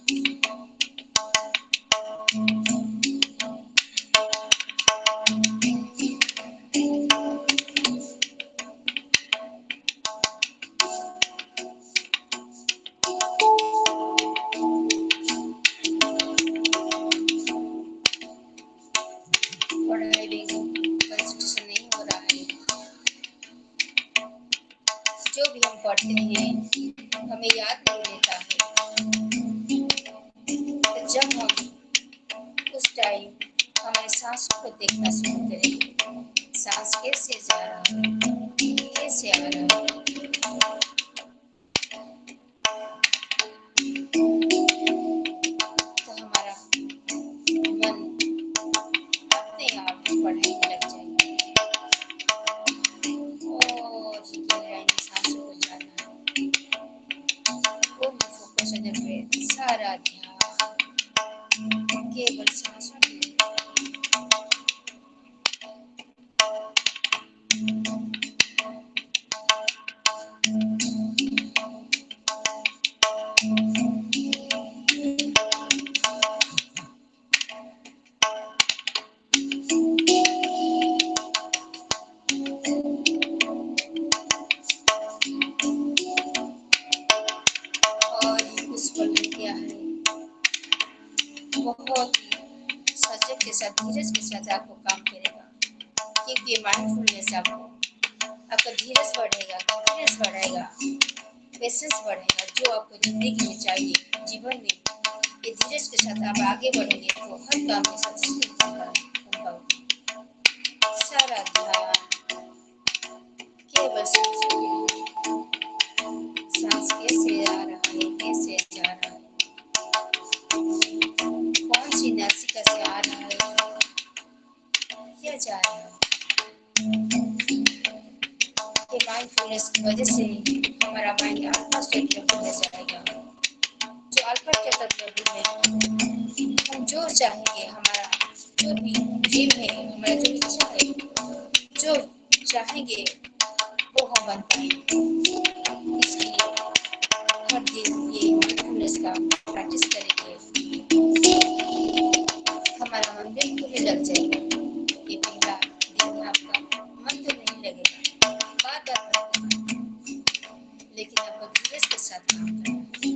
पढ़ाई में कंसंट्रेशन नहीं हो रहा है। जो भी हम पढ़ते हैं हमें याद नहीं रहता है, तो जब हम उस टाइम हमारे सांसों को देखना शुरू करेंगे, सांस कैसे जा रहा है कैसे आ रहा है, तो हमारा मन अपने आप पढ़ाई में लग जाएगा। और गहराई में सांसों को जाना है, फोकस ऑन द ब्रेथ, सारा ध्यान केवल सांसों की। और ये कुछ पल क्या है, बहुत ही सजग के साथ धीरज के साथ आपको काम करेगा, क्योंकि माइंडफुलनेस आपका धीरज बढ़ेगा, कॉन्फिडेंस बढ़ाएगा, पेशेंस बढ़ेगा, जो आपको जिंदगी में चाहिए। जीवन में ये धीरज के साथ आप आगे बढ़ेंगे तो हर काम में सक्सेसफुल होगा। सारा ध्यान केवल सांसों के, सांस कैसे आ रहा है कैसे जा रहा है, कौन सी नासिका से आ रहा है क्या जा रहा है। ये माइंडफुलनेस की वजह से हमारा माइंड अल्फा स्टेट में जाएगा। जो अल्फा स्टेट में हम जो चाहेंगे, हमारा जो भी ड्रीम है, हमारा जो इच्छा है, जो चाहेंगे वो हम बन पाएंगे। इसलिए हर दिन ये माइंडफुलनेस का प्रैक्टिस करेंगे, हमारा मन बिल्कुल ही लग जाएगा। ये पहला दिन में आपका मन तो नहीं लगेगा, बार बार करेंगे, लेकिन आपको धीरे के साथ काम करना है।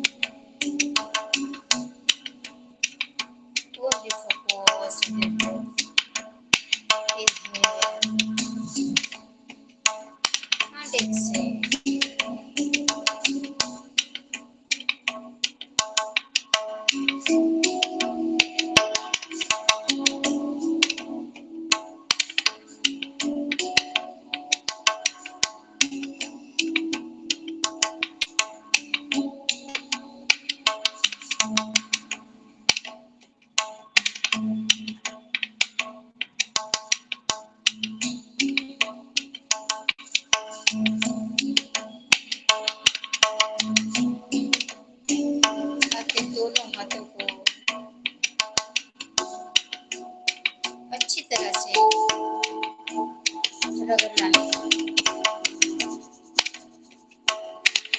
Only focus on your breath. Inhale and exhale. आपके दोनों हाथों को अच्छी तरह से रगड़ना है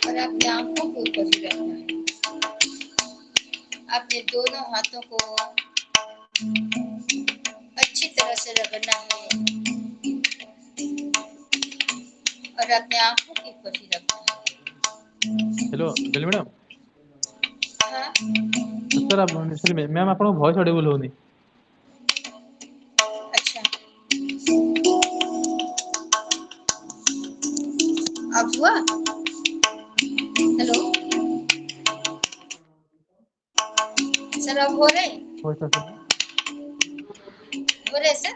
और अपने आंखों के ऊपर ही रखना है। अपने दोनों हाथों को अच्छी तरह से रगड़ना है और अपने आंखों के ऊपर ही रखना है। Hello Anjali madam. हाँ सर आप मैम आपको वॉइस ऑडिबल होनी। अच्छा, अब हुआ? हेलो सर, अब हो रहे सर?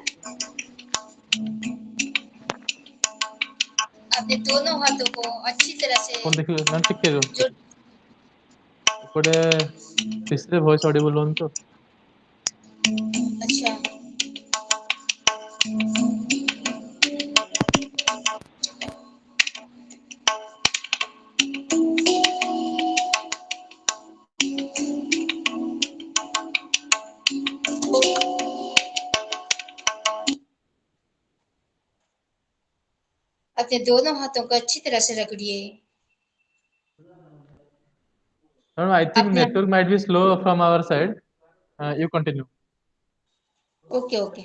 अपने दोनों हाथों को अच्छी तरह से कौन देखिए मैम ठीक है जो एपटे तीसरे वॉइस ऑडिबल होन तो अच्छा अपने दोनों हाथों को अच्छी तरह से रगड़िए। मैम आई थिंक अपने network might be slow from our side. You continue. Okay okay.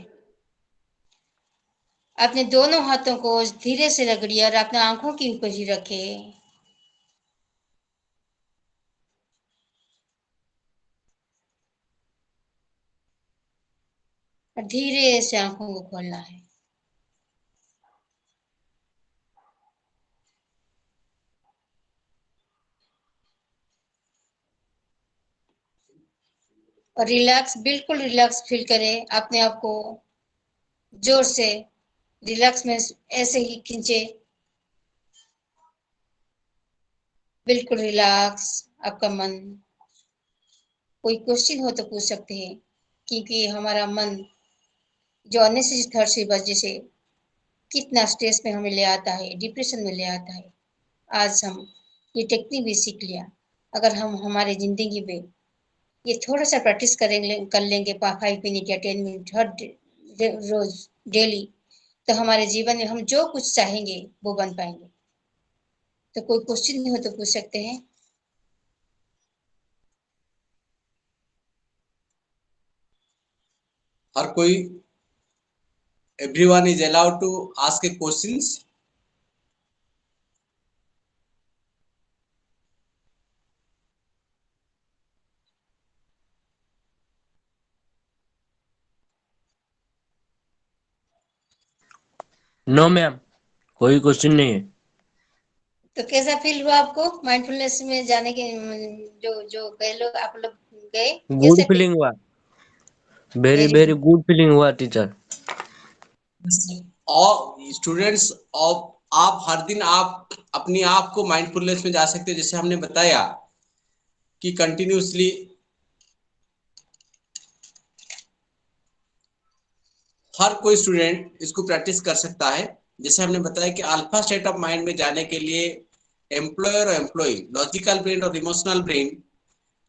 अपने दोनों हाथों को धीरे से रगड़िए और अपने आंखों के ऊपर ही रखे। और धीरे से आंखों को खोलना है। और रिलैक्स, बिल्कुल रिलैक्स फील करें अपने आप को। जोर से रिलैक्स में ऐसे ही खींचे, बिल्कुल रिलैक्स। आपका मन, कोई क्वेश्चन हो तो पूछ सकते हैं, क्योंकि हमारा मन जो अननेसेसरी थॉट से वजह से कितना स्ट्रेस में हमें ले आता है, डिप्रेशन में ले आता है। आज हम ये टेक्निक भी सीख लिया। अगर हम हमारे जिंदगी में ये थोड़ा सा प्रैक्टिस करेंगे, कर लेंगे 5 मिनट या 10 मिनट हर रोज डेली, तो हमारे जीवन में हम जो कुछ चाहेंगे वो बन पाएंगे। तो कोई क्वेश्चन हो तो पूछ सकते हैं। हर कोई, everyone is allowed to ask a questions. No ma'am, कोई क्वेश्चन नहीं है। तो कैसा फील हुआ आपको माइंडफुलनेस में जाने के? जो जो गए लोग, आप लोग गए, गुड कैसे फील? फीलिंग हुआ, very very very good. Good feeling हुआ टीचर। और स्टूडेंट्स, आप हर दिन आप अपनी आप को माइंडफुलनेस में जा सकते हैं। जैसे हमने बताया कि कंटिन्यूसली हर कोई स्टूडेंट इसको प्रैक्टिस कर सकता है। जैसे हमने बताया कि अल्फा स्टेट ऑफ माइंड में जाने के लिए एम्प्लॉयर और एम्प्लॉय, लॉजिकल ब्रेन और इमोशनल ब्रेन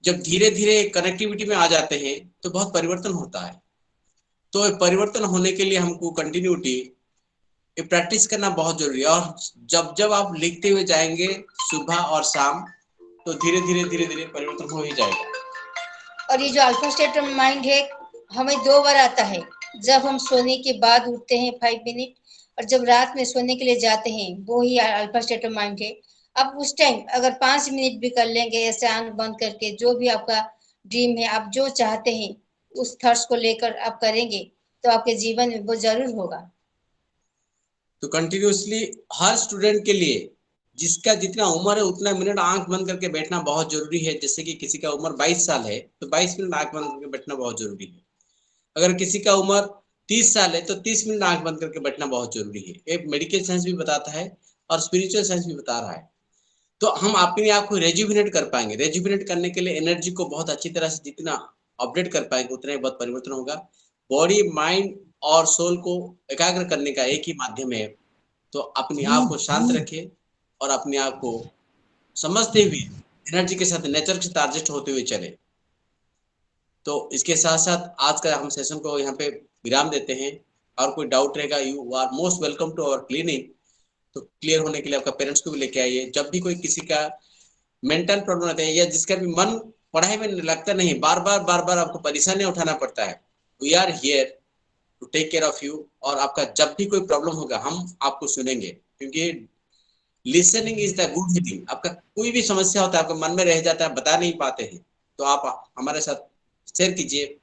जब धीरे धीरे कनेक्टिविटी में आ जाते हैं तो बहुत परिवर्तन होता है। तो परिवर्तन होने के लिए हमको कंटिन्यूटी ये प्रैक्टिस करना बहुत जरूरी है। और जब जब आप लिखते हुए जाएंगे सुबह और शाम, तो धीरे धीरे परिवर्तन हो ही जाएगा। और ये जो अल्फा स्टेट ऑफ माइंड है हमें 2 बार आता है, जब हम सोने के बाद उठते हैं 5 मिनट, और जब रात में सोने के लिए जाते हैं, वो ही अल्फा स्टेट ऑफ माइंड है। अब उस टाइम अगर 5 मिनट भी कर लेंगे ऐसे आंख बंद करके, जो भी आपका ड्रीम है, आप जो चाहते हैं उस थॉट्स को लेकर आप करेंगे तो आपके जीवन में वो जरूर होगा। तो कंटिन्यूअसली हर स्टूडेंट के लिए जिसका जितना उम्र है उतना मिनट आंख बंद करके बैठना बहुत जरूरी है। जैसे कि किसी का उम्र 22 साल है तो 22 मिनट आंख बंद करके बैठना बहुत जरूरी है। अगर किसी का उम्र 30 साल है तो 30 मिनट आंख बंद करके बैठना बहुत जरूरी है। एक मेडिकल साइंस भी बताता है और स्पिरिचुअल साइंस भी बता रहा है। तो हम अपने आप को रेजुविनेट कर पाएंगे। रेजुविनेट करने के लिए एनर्जी को बहुत अच्छी तरह से जितना अपडेट कर पाएंगे उतना ही बहुत परिवर्तन होगा। बॉडी, माइंड और सोल को एकाग्र करने का एक ही माध्यम है। तो अपने आप को शांत रखें और अपने आप को समझते हुए एनर्जी के साथ नेचर के साथ एडजस्ट होते हुए चले। तो इसके साथ साथ आज का हम सेशन को यहाँ पे विराम देते हैं। और कोई डाउट रहेगा, you are most welcome to our clinic. तो क्लियर होने के लिए आपका पेरेंट्स को भी लेके आइए। जब भी कोई किसी का मेंटल प्रॉब्लम रहता है या जिसका भी मन पढ़ाई में लगता नहीं, बार बार आपको परेशानियां उठाना पड़ता है, we are here to take care of you. और आपका जब भी कोई प्रॉब्लम होगा हम आपको सुनेंगे, क्योंकि listening is the good healing. आपका कोई भी समस्या होता है, आपके मन में रह जाता है, बता नहीं पाते हैं, तो आप हमारे साथ शेयर कीजिए।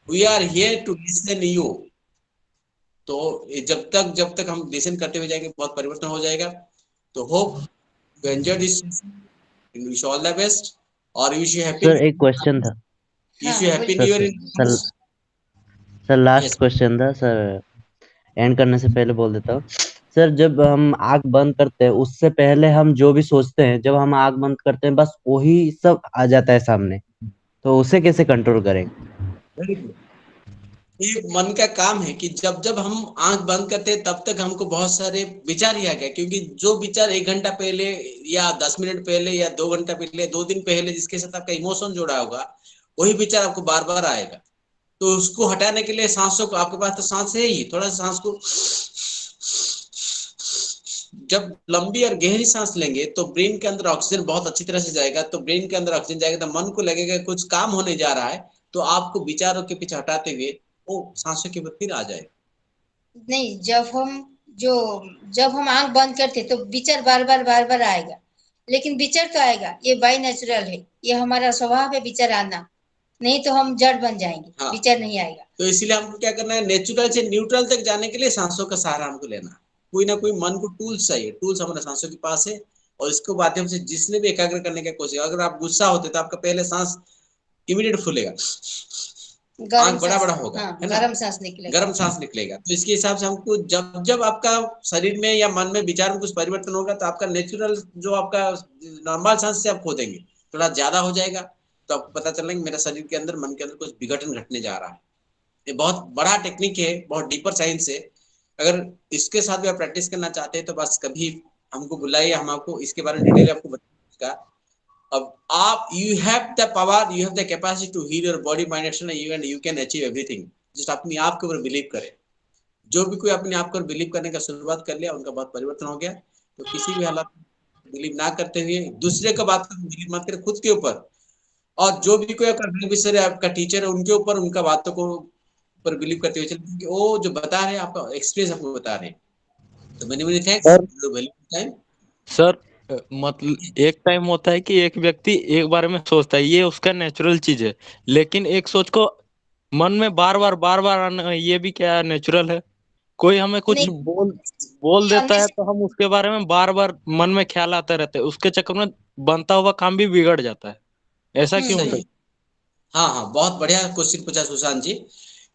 We are here to listen you. तो जब तक हम लिसन करते हुए जाएंगे बहुत परिवर्तन हो जाएगा। तो hope you enjoy this, wish all the best और विश यू हैप्पी। सर एक क्वेश्चन था wish you happy sir. New year in sir last Yes. Question था सर, एंड करने से पहले बोल देता हूँ सर। जब हम आंख बंद करते हैं उससे पहले हम जो भी सोचते हैं, जब हम आंख बंद करते हैं बस वही सब आ जाता है सामने, तो उसे कैसे कंट्रोल करेंगे? Very good. ये मन का काम है कि जब जब हम आंख बंद करते हैं तब तक हमको बहुत सारे विचार ही आ गए, क्योंकि जो विचार 1 घंटा पहले या 10 मिनट पहले या 2 घंटा पहले 2 दिन पहले जिसके साथ आपका इमोशन जुड़ा होगा, वही विचार आपको बार बार आएगा। तो उसको हटाने के लिए सांसों को, आपके पास तो सांस है ही, थोड़ा सा सांस को जब लंबी और गहरी सांस लेंगे तो ब्रेन के अंदर ऑक्सीजन बहुत अच्छी तरह से जाएगा। तो ब्रेन के अंदर ऑक्सीजन जाएगा तो मन को लगेगा कुछ काम होने जा रहा है, तो आपको विचारों के पीछे हटाते हुए वो सांसों के बाद फिर आ जाएगा। नहीं, जब हम आंख बंद करते तो विचार बार बार आएगा, लेकिन विचार तो आएगा, ये बाय नेचुरल है, ये हमारा स्वभाव है विचार आना, नहीं तो हम जड़ बन जाएंगे। हाँ। विचार नहीं आएगा। तो इसीलिए हमको क्या करना है, नेचुरल से न्यूट्रल तक जाने के लिए सांसों का सहारा हमको लेना है। कोई ना कोई मन को टूल्स चाहिए, टूल्स हमारे सांसों के पास है। और इसके माध्यम से जिसने भी एकाग्र करने की कोशिश, अगर आप गुस्सा होते तो आपका पहले सांस इमीडिएट फूलेगा, आंख बड़ा बड़ा होगा, हाँ, है ना, गर्म सांस निकलेगा। गर्म सांस निकलेगा। तो इसके हिसाब से हमको जब जब आपका शरीर में या मन में विचार में कुछ परिवर्तन होगा तो आपका नेचुरल जो आपका नॉर्मल सांस से आप खो देंगे, थोड़ा ज्यादा हो जाएगा तो आपको पता चलेगा कि मेरा शरीर के अंदर, मन के अंदर कुछ विघटन घटने जा रहा है। ये बहुत बड़ा टेक्निक है, बहुत डीपर साइंस है। अगर इसके साथ भी आप प्रैक्टिस करना चाहते हैं तो बस कभी हमको बुलाइए, हम आपको इसके बारे में डिटेल आपको बताएगा। अब आप you have the power, you have the capacity to heal your body, mind, action and you can achieve everything. Just अपने आप के ऊपर बिलीव करें। जो भी कोई अपने आप को बिलीव करने का शुरुआत कर लिया उनका बहुत परिवर्तन हो गया। तो किसी भी हालत में बिलीव ना करते हुए दूसरे का बात कर बिलीव मत करें, खुद के ऊपर। और जो भी कोई आपका बेनिफिशियरी, आपका टीचर है, उनके ऊपर, उनका बातों को पर बिलीव करते हुए चलिए, क्योंकि वो जो बता रहे हैं आपका एक्सपीरियंस आपको बता रहे हैं। तो मेनी थैंक्स सर। मतलब एक टाइम होता है कि एक व्यक्ति एक बार में सोचता है, ये उसका नेचुरल चीज है, लेकिन एक सोच को मन में बार बार आना, ये भी क्या नेचुरल है? कोई हमें कुछ नहीं। बोल देता है तो हम उसके बारे में बार मन में ख्याल आते रहते हैं, उसके चक्कर में बनता हुआ काम भी बिगड़ जाता है। ऐसा क्यों होता है? हाँ, बहुत बढ़िया क्वेश्चन पूछा सुशांत जी,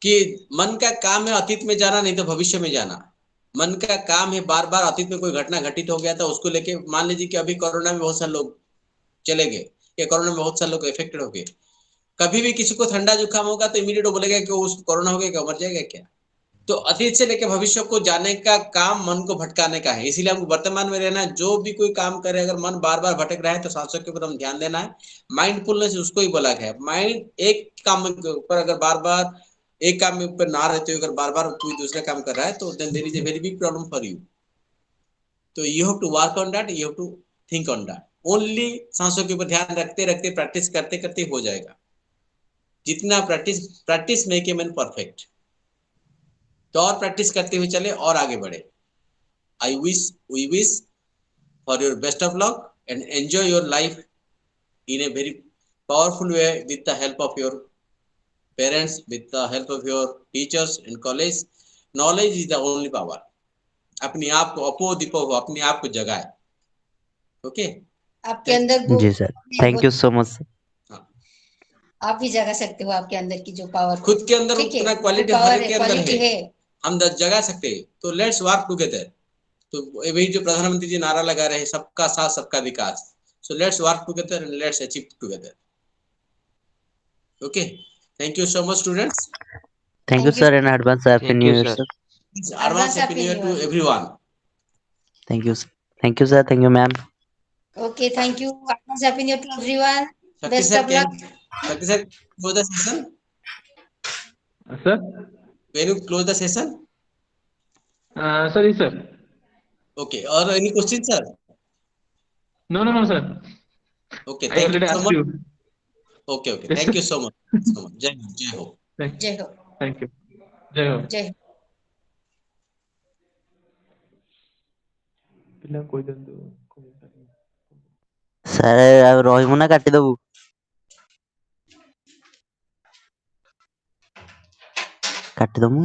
कि मन का काम है अतीत में जाना, नहीं तो भविष्य में जाना। मन का काम है बार बार अतीत में कोई घटना घटित हो गया था उसको लेके, मान लीजिए कि अभी कोरोना में बहुत सारे लोग चले गए या कोरोना में बहुत सारे लोग इफेक्टेड हो गए। कभी भी किसी को ठंडा जुकाम होगा तो इमीडिएट वो बोलेगा कि उसको कोरोना हो गया, क्या मर जाएगा क्या? तो अतीत से लेकर भविष्य को जाने का काम मन को भटकाने का है। इसीलिए हमको वर्तमान में रहना है। जो भी कोई काम करे, अगर मन बार बार भटक रहा है तो सांसों के ऊपर हम ध्यान देना है। माइंडफुलनेस उसको ही बोला गया है। माइंड एक काम के ऊपर अगर बार बार एक काम में ऊपर ना रहते हो, अगर बार बार कोई दूसरा काम कर रहा है तो then there is a very big problem for you. तो you have to work on that, you have to think on that. Only सांसों के ऊपर ध्यान रखते रखते प्रैक्टिस करते करते हो जाएगा। जितना practice make a man perfect. तो और प्रैक्टिस करते हुए चले और आगे बढ़े। we wish for your best of luck and enjoy your life in a very powerful way with the help of your parents, with the help of your teachers and college. Knowledge is the only power. अपने आप को अपो दीपो हो, अपने आप को जगाए। Okay, आपके अंदर वो जी sir, thank you so much. आप भी जगा सकते हो आपके अंदर की जो पावर, खुद के अंदर ठीक है, उतना क्वालिटी पावर हर है, के अंदर क्वालिटी है। हम जगा सकते हैं। तो लेट्स वर्क टुगेदर। तो वही जो प्रधानमंत्री जी नारा लगा रहे हैं, सबका साथ सबका विकास। So let's work together and let's achieve together. Okay, thank you so much students. Thank you sir, and advance happy new year sir. Advance happy new year to everyone. Thank you sir, thank you ma'am. Okay, thank you. Advance happy new year to everyone. Shakti Best sir, of luck. Shakti sir, close the session. Sir? Can you close the session? Sorry, sir. Okay. Or any questions, sir? No, sir. Okay. I Thank you already so asked much. you. Okay. Yes, Thank sir. you so much. So much. Jai Ho. Jai Ho. Thank you. Jai Ho. Jai Ho. Sir ରହିବୁ ନା କାଟିଦବୁ? କାଟିଦବୁ।